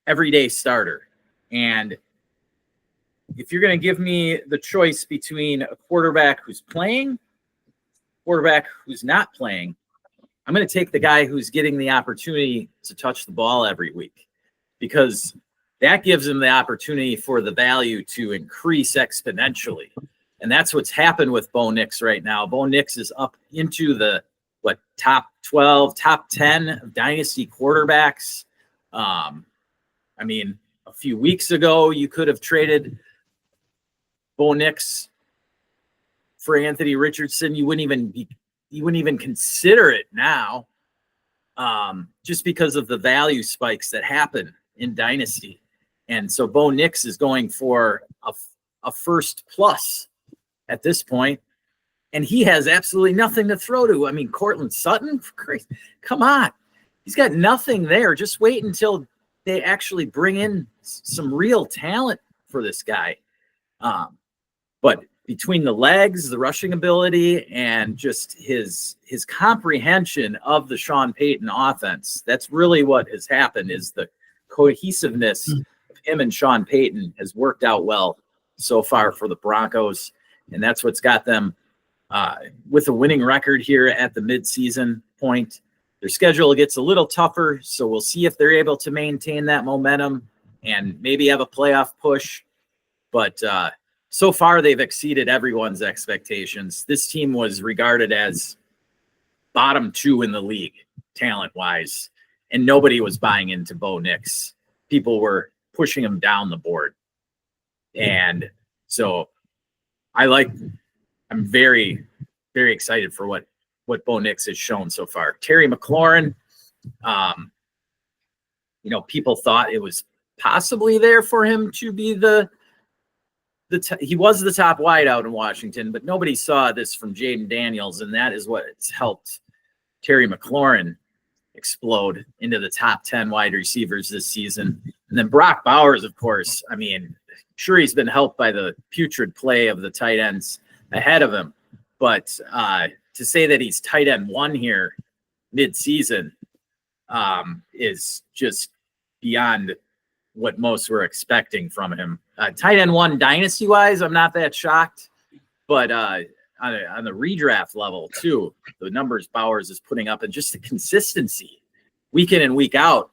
Speaker 1: everyday starter. And if you're going to give me the choice between a quarterback who's playing, quarterback who's not playing, I'm going to take the guy who's getting the opportunity to touch the ball every week, because that gives him the opportunity for the value to increase exponentially. And that's what's happened with Bo Nix right now. Bo Nix is up into the top 12, top 10 of dynasty quarterbacks. I mean, a few weeks ago, you could have traded Bo Nix for Anthony Richardson. You wouldn't even consider it now, just because of the value spikes that happen in dynasty. And so Bo Nix is going for a first plus at this point, and he has absolutely nothing to throw to. I mean, Cortland Sutton, come on. He's got nothing there. Just wait until they actually bring in some real talent for this guy. But between the legs, the rushing ability, and just his comprehension of the Sean Payton offense, that's really what has happened, is the cohesiveness of him and Sean Payton has worked out well so far for the Broncos. And that's what's got them with a winning record here at the midseason point. Their schedule gets a little tougher, so we'll see if they're able to maintain that momentum and maybe have a playoff push. But so far, they've exceeded everyone's expectations. This team was regarded as bottom 2 in the league, talent-wise, and nobody was buying into Bo Nix. People were pushing him down the board. And so I'm very, very excited for what Bo Nix has shown so far. Terry McLaurin, people thought it was possibly there for him to be he was the top wideout in Washington, but nobody saw this from Jaden Daniels, and that is what has helped Terry McLaurin explode into the top 10 wide receivers this season. And then Brock Bowers, of course, I mean, sure, he's been helped by the putrid play of the tight ends ahead of him, but to say that he's tight end 1 here mid-season is just beyond what most were expecting from him. Tight end 1 dynasty-wise, I'm not that shocked, but on the redraft level too, the numbers Bowers is putting up and just the consistency week in and week out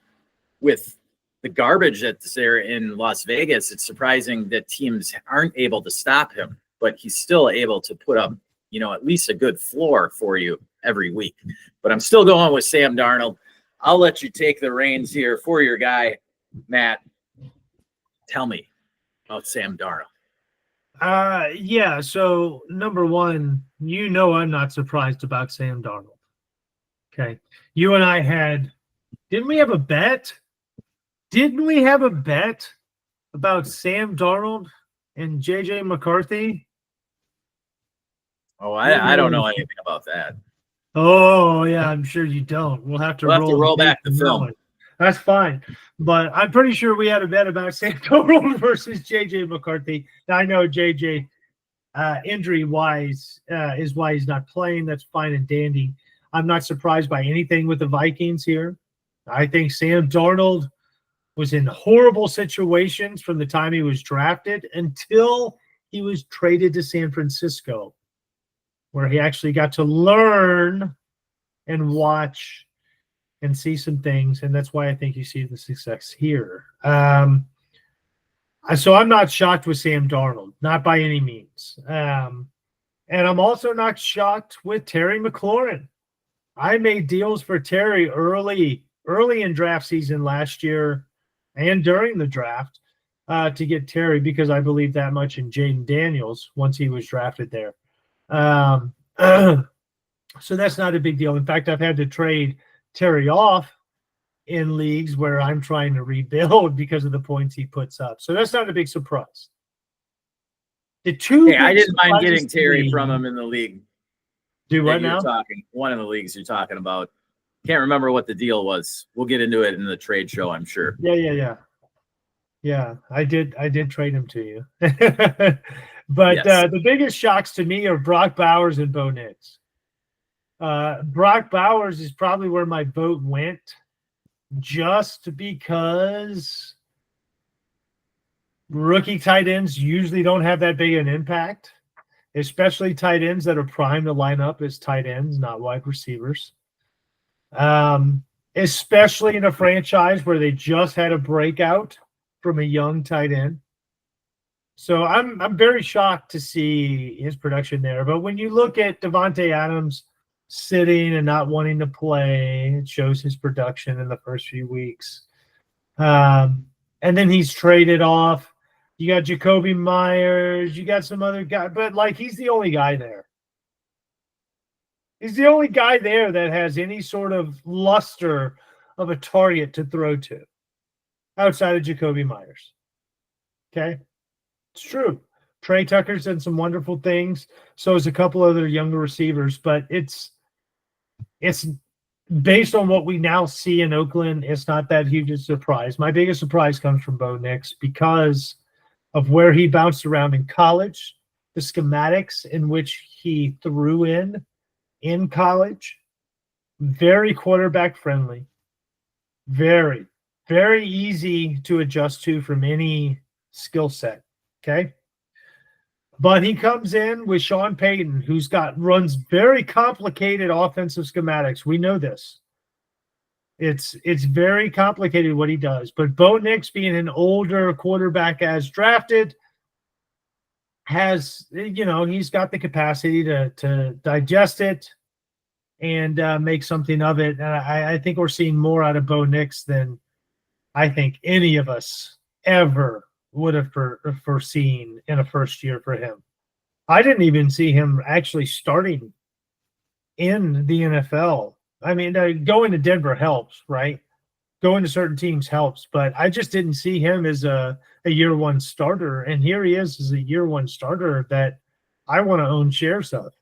Speaker 1: with the garbage that's there in Las Vegas, it's surprising that teams aren't able to stop him, but he's still able to put up, at least a good floor for you every week. But I'm still going with Sam Darnold. I'll let you take the reins here for your guy, Matt. Tell me about Sam Darnold.
Speaker 2: Yeah. So number one, I'm not surprised about Sam Darnold. Okay. You and I didn't we have a bet? Didn't we have a bet about Sam Darnold and JJ McCarthy?
Speaker 1: Oh, I don't know anything about that.
Speaker 2: Oh, yeah, I'm sure you don't. We'll have to roll
Speaker 1: back the film.
Speaker 2: That's fine. But I'm pretty sure we had a bet about Sam Darnold versus JJ McCarthy. Now, I know JJ, injury-wise, is why he's not playing. That's fine and dandy. I'm not surprised by anything with the Vikings here. I think Sam Darnold was in horrible situations from the time he was drafted until he was traded to San Francisco, where he actually got to learn and watch and see some things. And that's why I think you see the success here. So I'm not shocked with Sam Darnold, not by any means. And I'm also not shocked with Terry McLaurin. I made deals for Terry early in draft season last year and during the draft to get Terry because I believe that much in Jaden Daniels once he was drafted there. So that's not a big deal. In fact, I've had to trade Terry off in leagues where I'm trying to rebuild because of the points he puts up. So that's not a big surprise. The two
Speaker 1: I didn't mind
Speaker 2: surprises
Speaker 1: getting Terry
Speaker 2: to
Speaker 1: from
Speaker 2: me-
Speaker 1: him in the league.
Speaker 2: Do what
Speaker 1: You're
Speaker 2: now?
Speaker 1: talking one of the leagues you're talking about. Can't remember what the deal was. We'll get into it in the trade show, I'm sure.
Speaker 2: Yeah, I did trade him to you. But
Speaker 1: Yes.
Speaker 2: the biggest shocks to me are Brock Bowers and Bo Nix. Brock Bowers is probably where my vote went, just because rookie tight ends usually don't have that big an impact, especially tight ends that are primed to line up as tight ends, not wide receivers. Especially in a franchise where they just had a breakout from a young tight end. So I'm very shocked to see his production there. But when you look at Devontae Adams sitting and not wanting to play, it shows his production in the first few weeks. And then he's traded off. You got Jacoby Myers. You got some other guy. But, like, he's the only guy there. He's the only guy there that has any sort of luster of a target to throw to outside of Jacoby Myers. Okay? It's true. Trey Tucker's done some wonderful things. So is a couple other younger receivers, but it's based on what we now see in Oakland, it's not that huge a surprise. My biggest surprise comes from Bo Nix because of where he bounced around in college, the schematics in which he threw in college. Very quarterback friendly. Very, very easy to adjust to from any skill set. Okay. But he comes in with Sean Payton, who's runs very complicated offensive schematics. We know this. It's very complicated what he does. But Bo Nix, being an older quarterback as drafted, has, he's got the capacity to digest it and make something of it. And I think we're seeing more out of Bo Nix than I think any of us ever would have foreseen in a first year for him. I didn't even see him actually starting in the NFL. I mean, going to Denver helps, right? Going to certain teams helps, but I just didn't see him as a year one starter. And here he is as a year one starter that I want to own shares of.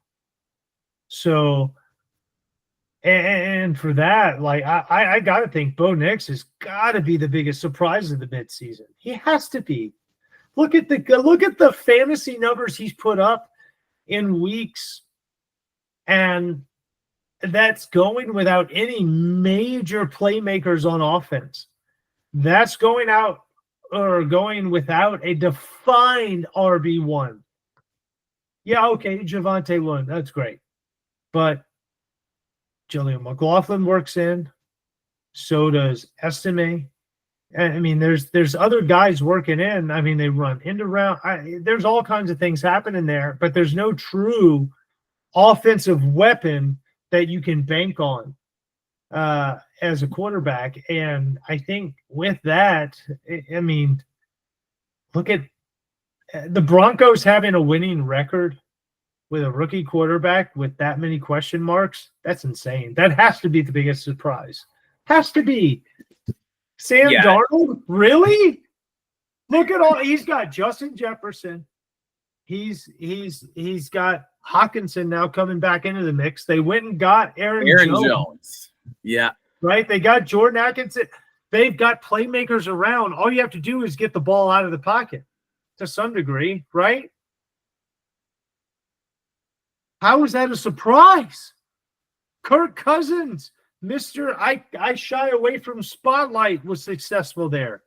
Speaker 2: So, and for that, like, I got to think Bo Nix has got to be the biggest surprise of the midseason. He has to be. Look at the fantasy numbers he's put up in weeks, and that's going without any major playmakers on offense. That's going without a defined RB1. Yeah, okay, Javonte Williams, that's great. But Jillian McLaughlin works in, so does Estime. I mean, there's other guys working in. I mean, they run into round. There's all kinds of things happening there, but there's no true offensive weapon that you can bank on as a quarterback. And I think with that, I mean, look at the Broncos having a winning record with a rookie quarterback with that many question marks. That's insane. That has to be the biggest surprise. Has to be. Sam Darnold? Really? Look at all he's got. Justin Jefferson. He's got Hawkinson now coming back into the mix. They went and got Aaron Jones.
Speaker 1: Yeah.
Speaker 2: Right? They got Jordan Atkinson. They've got playmakers around. All you have to do is get the ball out of the pocket to some degree, right? How is that a surprise? Kirk Cousins Mr. I shy away from spotlight was successful there.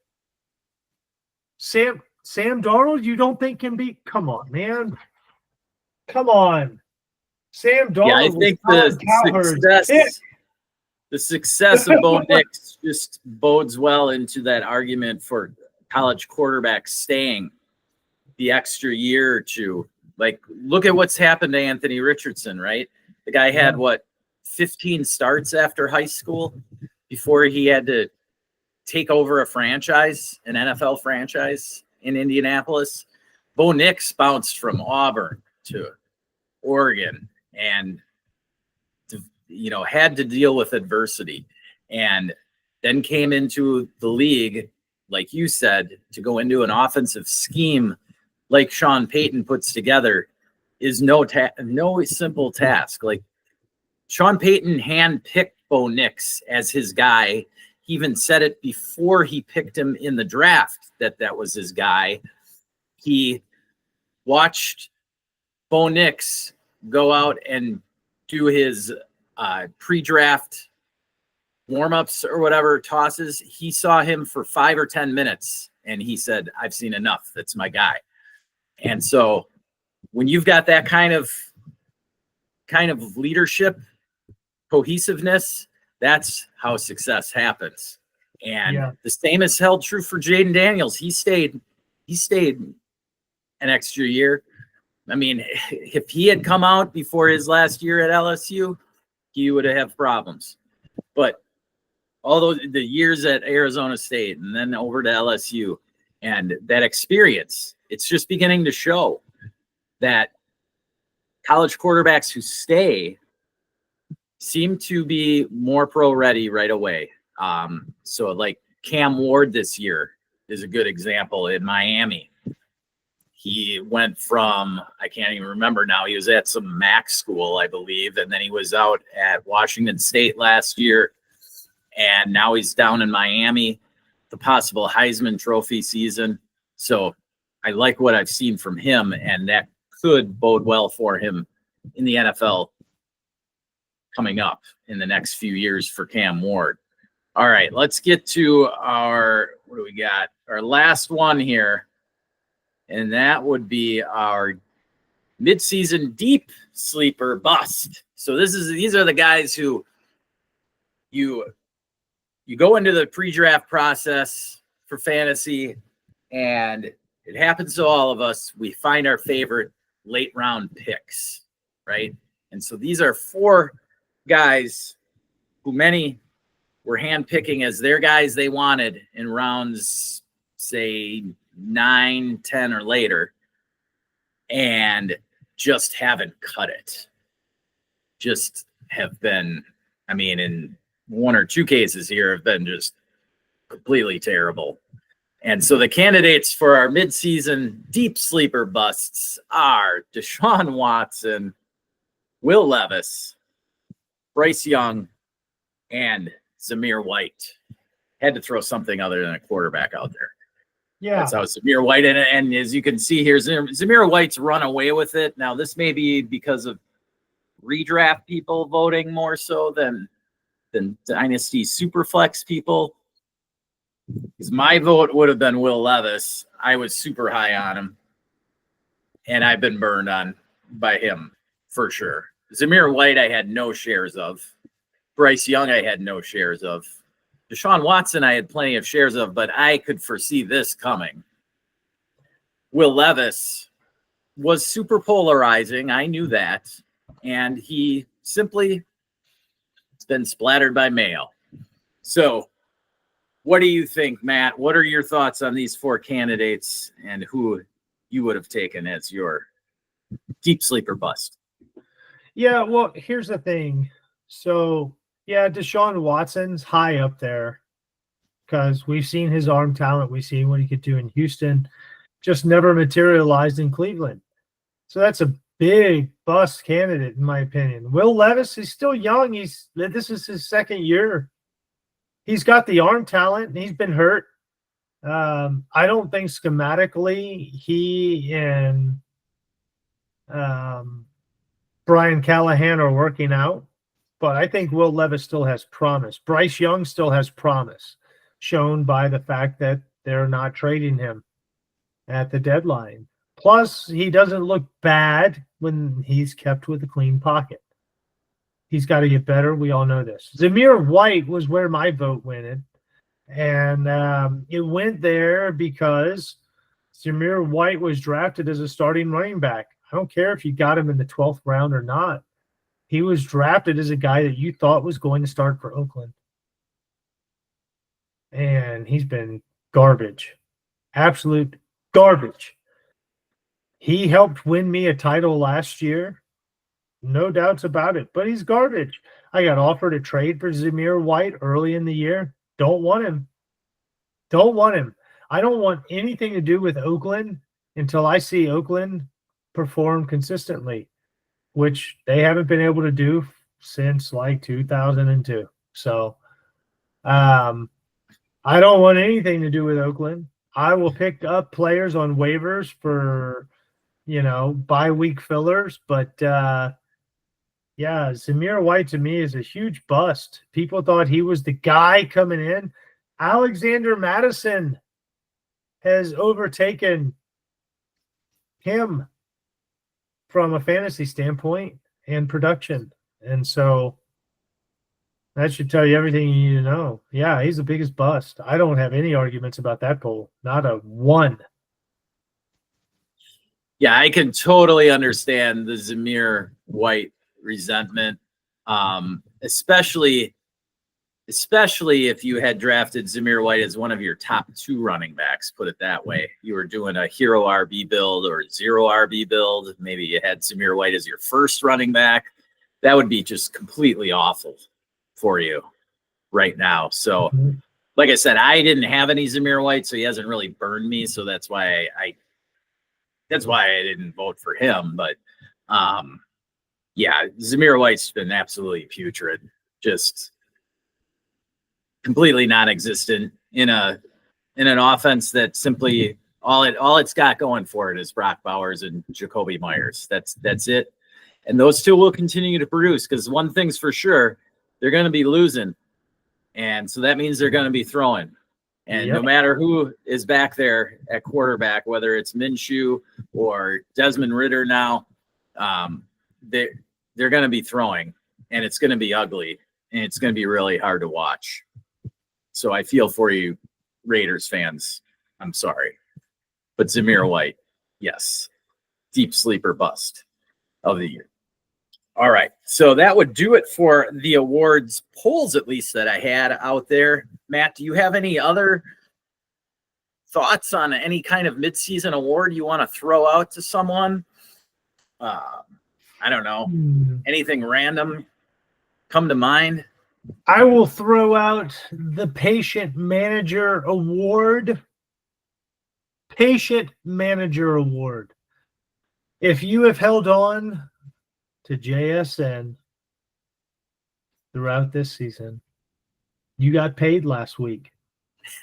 Speaker 2: Sam Darnold, you don't think can be? Come on, man. Come on. Sam Darnold.
Speaker 1: Yeah, I think the success of Bo Nix just bodes well into that argument for college quarterbacks staying the extra year or two. Like, look at what's happened to Anthony Richardson, right? The guy had 15 starts after high school before he had to take over a franchise, an NFL franchise in Indianapolis. Bo Nix bounced from Auburn to Oregon and had to deal with adversity, and then came into the league, like you said, to go into an offensive scheme like Sean Payton puts together is no simple task. Like, Sean Payton handpicked Bo Nix as his guy. He even said it before he picked him in the draft that was his guy. He watched Bo Nix go out and do his pre-draft warm-ups or whatever, tosses. He saw him for 5 or 10 minutes, and he said, I've seen enough. That's my guy. And so when you've got that kind of leadership, cohesiveness, that's how success happens. And the same is held true for Jaden Daniels. He stayed an extra year. I mean, if he had come out before his last year at LSU, he would have problems. But all the years at Arizona State and then over to LSU and that experience, it's just beginning to show that college quarterbacks who stay seem to be more pro ready right away. So like Cam Ward this year is a good example in Miami. He went from, I can't even remember now, he was at some MAC school, I believe, and then he was out at Washington State last year, and now he's down in Miami, the possible Heisman Trophy season. So I like what I've seen from him, and that could bode well for him in the NFL coming up in the next few years for Cam Ward. All right, let's get to what do we got? Our last one here. And that would be our midseason deep sleeper bust. So these are the guys who you go into the pre-draft process for fantasy, and it happens to all of us. We find our favorite late round picks, right? And so these are 4 guys who many were handpicking as their guys they wanted in rounds, say, 9, 10 or later, and just haven't cut it. Just have been, I mean, in 1 or 2 cases here have been just completely terrible. And so the candidates for our midseason deep sleeper busts are Deshaun Watson, Will Levis, Bryce Young, and Zamir White. Had to throw something other than a quarterback out there. Yeah, that's how Zamir White, and as you can see here, Zamir White's run away with it. Now, this may be because of redraft people voting more so than Dynasty Superflex people. Because my vote would have been Will Levis. I was super high on him, and I've been burned on by him for sure. Zamir White, I had no shares of. Bryce Young, I had no shares of. Deshaun Watson, I had plenty of shares of, but I could foresee this coming. Will Levis was super polarizing. I knew that. And he simply has been splattered by mail. So what do you think, Matt? What are your thoughts on these 4 candidates and who you would have taken as your deep sleeper bust?
Speaker 2: Yeah, well, here's the thing. So, yeah, Deshaun Watson's high up there because we've seen his arm talent. We've seen what he could do in Houston, just never materialized in Cleveland. So that's a big bust candidate, in my opinion. Will Levis is still young. This is his 2nd year. He's got the arm talent, and he's been hurt. I don't think schematically he and Brian Callahan are working out. But I think Will Levis still has promise. Bryce Young still has promise, shown by the fact that they're not trading him at the deadline. Plus, he doesn't look bad when he's kept with a clean pocket. He's got to get better. We all know this. Zamir White was where my vote went. And it went there because Zamir White was drafted as a starting running back. I don't care if you got him in the 12th round or not. He was drafted as a guy that you thought was going to start for Oakland. And he's been garbage. Absolute garbage. He helped win me a title last year. No doubts about it. But he's garbage. I got offered a trade for Zamir White early in the year. Don't want him. Don't want him. I don't want anything to do with Oakland until I see Oakland perform consistently, which they haven't been able to do since like 2002. So I don't want anything to do with Oakland. I will pick up players on waivers for, bye-week fillers. But, Zamir White to me is a huge bust. People thought he was the guy coming in. Alexander Madison has overtaken him from a fantasy standpoint and production. And so that should tell you everything you need to know. Yeah, he's the biggest bust. I don't have any arguments about that poll. Not a one.
Speaker 1: Yeah, I can totally understand the Zamir White resentment, especially if you had drafted Zamir White as one of your top 2 running backs, put it that way. You were doing a hero RB build or 0 RB build. Maybe you had Zamir White as your first running back. That would be just completely awful for you right now. So, like I said, I didn't have any Zamir White, so he hasn't really burned me. So that's why I didn't vote for him. But Zamir White's been absolutely putrid. Just completely non-existent in an offense that simply all it's got going for it is Brock Bowers and Jacoby Myers. That's it. And those two will continue to produce, because one thing's for sure, they're going to be losing. And so that means they're going to be throwing. And no matter who is back there at quarterback, whether it's Minshew or Desmond Ridder now, they're going to be throwing, and it's going to be ugly, and it's going to be really hard to watch. So I feel for you, Raiders fans. I'm sorry. But Zamir White, yes, deep sleeper bust of the year. All right. So that would do it for the awards polls, at least that I had out there. Matt, do you have any other thoughts on any kind of midseason award you want to throw out to someone? I don't know. Anything random come to mind?
Speaker 2: I will throw out the Patient Manager Award. Patient Manager Award. If you have held on to JSN throughout this season, you got paid last week.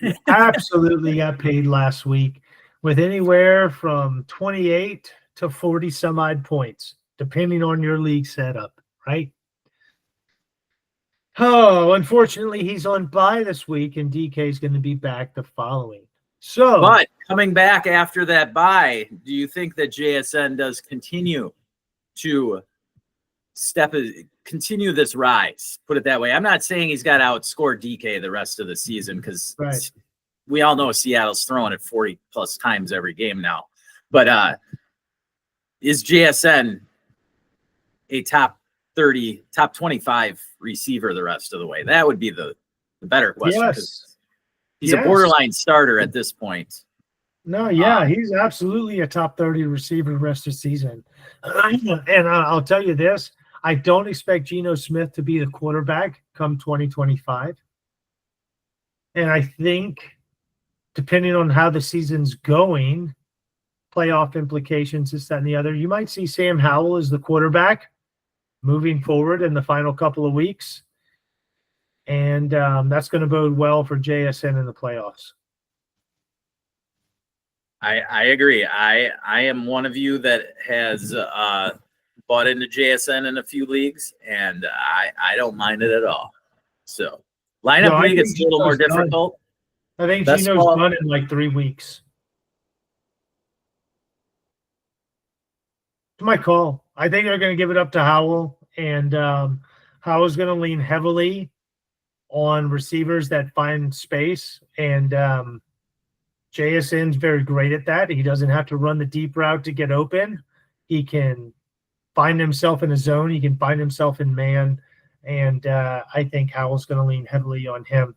Speaker 2: You absolutely got paid last week with anywhere from 28 to 40 some odd points, depending on your league setup, right? Oh, unfortunately, he's on bye this week, and DK is going to be back the following. So,
Speaker 1: but coming back after that bye, do you think that JSN does continue to continue this rise? Put it that way. I'm not saying he's got to outscore DK the rest of the season, because we all know Seattle's throwing it 40 plus times every game now. But is JSN a top 30, top 25 receiver the rest of the way? That would be the better question.
Speaker 2: Yes.
Speaker 1: He's a borderline starter at this point.
Speaker 2: No, he's absolutely a top 30 receiver the rest of the season. And I'll tell you this, I don't expect Geno Smith to be the quarterback come 2025. And I think, depending on how the season's going, playoff implications, this, that, and the other, you might see Sam Howell as the quarterback moving forward in the final couple of weeks. And that's going to bode well for JSN in the playoffs.
Speaker 1: I agree. I am one of you that has bought into JSN in a few leagues, and I don't mind it at all. So lineup league, it's a little more difficult.
Speaker 2: I think Gino's done in like 3 weeks. It's my call. I think they're going to give it up to Howell, and Howell's going to lean heavily on receivers that find space, and JSN's very great at that. He doesn't have to run the deep route to get open. He can find himself in a zone. He can find himself in man, and I think Howell's going to lean heavily on him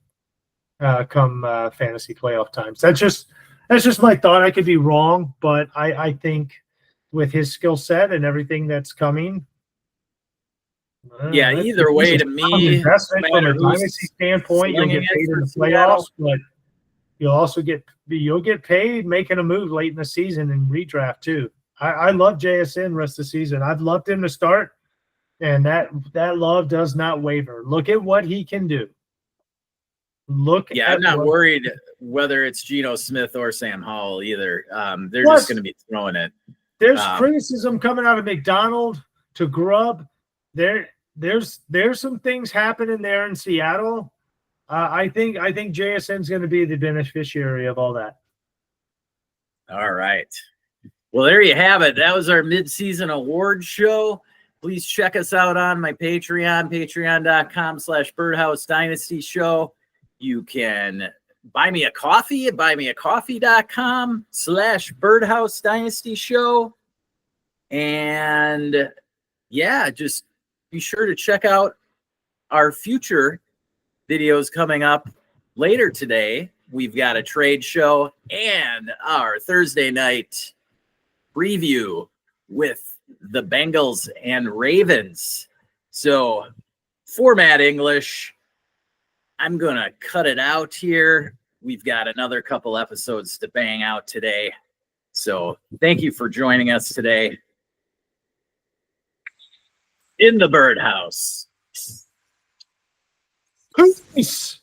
Speaker 2: come fantasy playoff times. That's just my thought. I could be wrong, but I think with his skill set and everything that's coming.
Speaker 1: Yeah, either way, to me,
Speaker 2: investment from a dynasty standpoint, you'll get paid in the playoffs, but you'll get paid making a move late in the season and redraft too. I love JSN rest of the season. I've loved him to start, and that love does not waver. Look at what he can do.
Speaker 1: I'm not worried whether it's Geno Smith or Sam Howell either. They're just going to be throwing it.
Speaker 2: There's criticism coming out of McDonald to Grubb. There's some things happening there in Seattle. I think JSN's going to be the beneficiary of all that.
Speaker 1: All right. Well, there you have it. That was our mid-season award show. Please check us out on my Patreon, patreon.com/Birdhouse Dynasty Show. You can buy me a coffee at buymeacoffee.com/Birdhouse Dynasty Show. And yeah, just be sure to check out our future videos coming up later today. We've got a trade show and our Thursday night preview with the Bengals and Ravens. So for Matt English, I'm going to cut it out here. We've got another couple episodes to bang out today. So thank you for joining us today in the Birdhouse.
Speaker 2: Peace.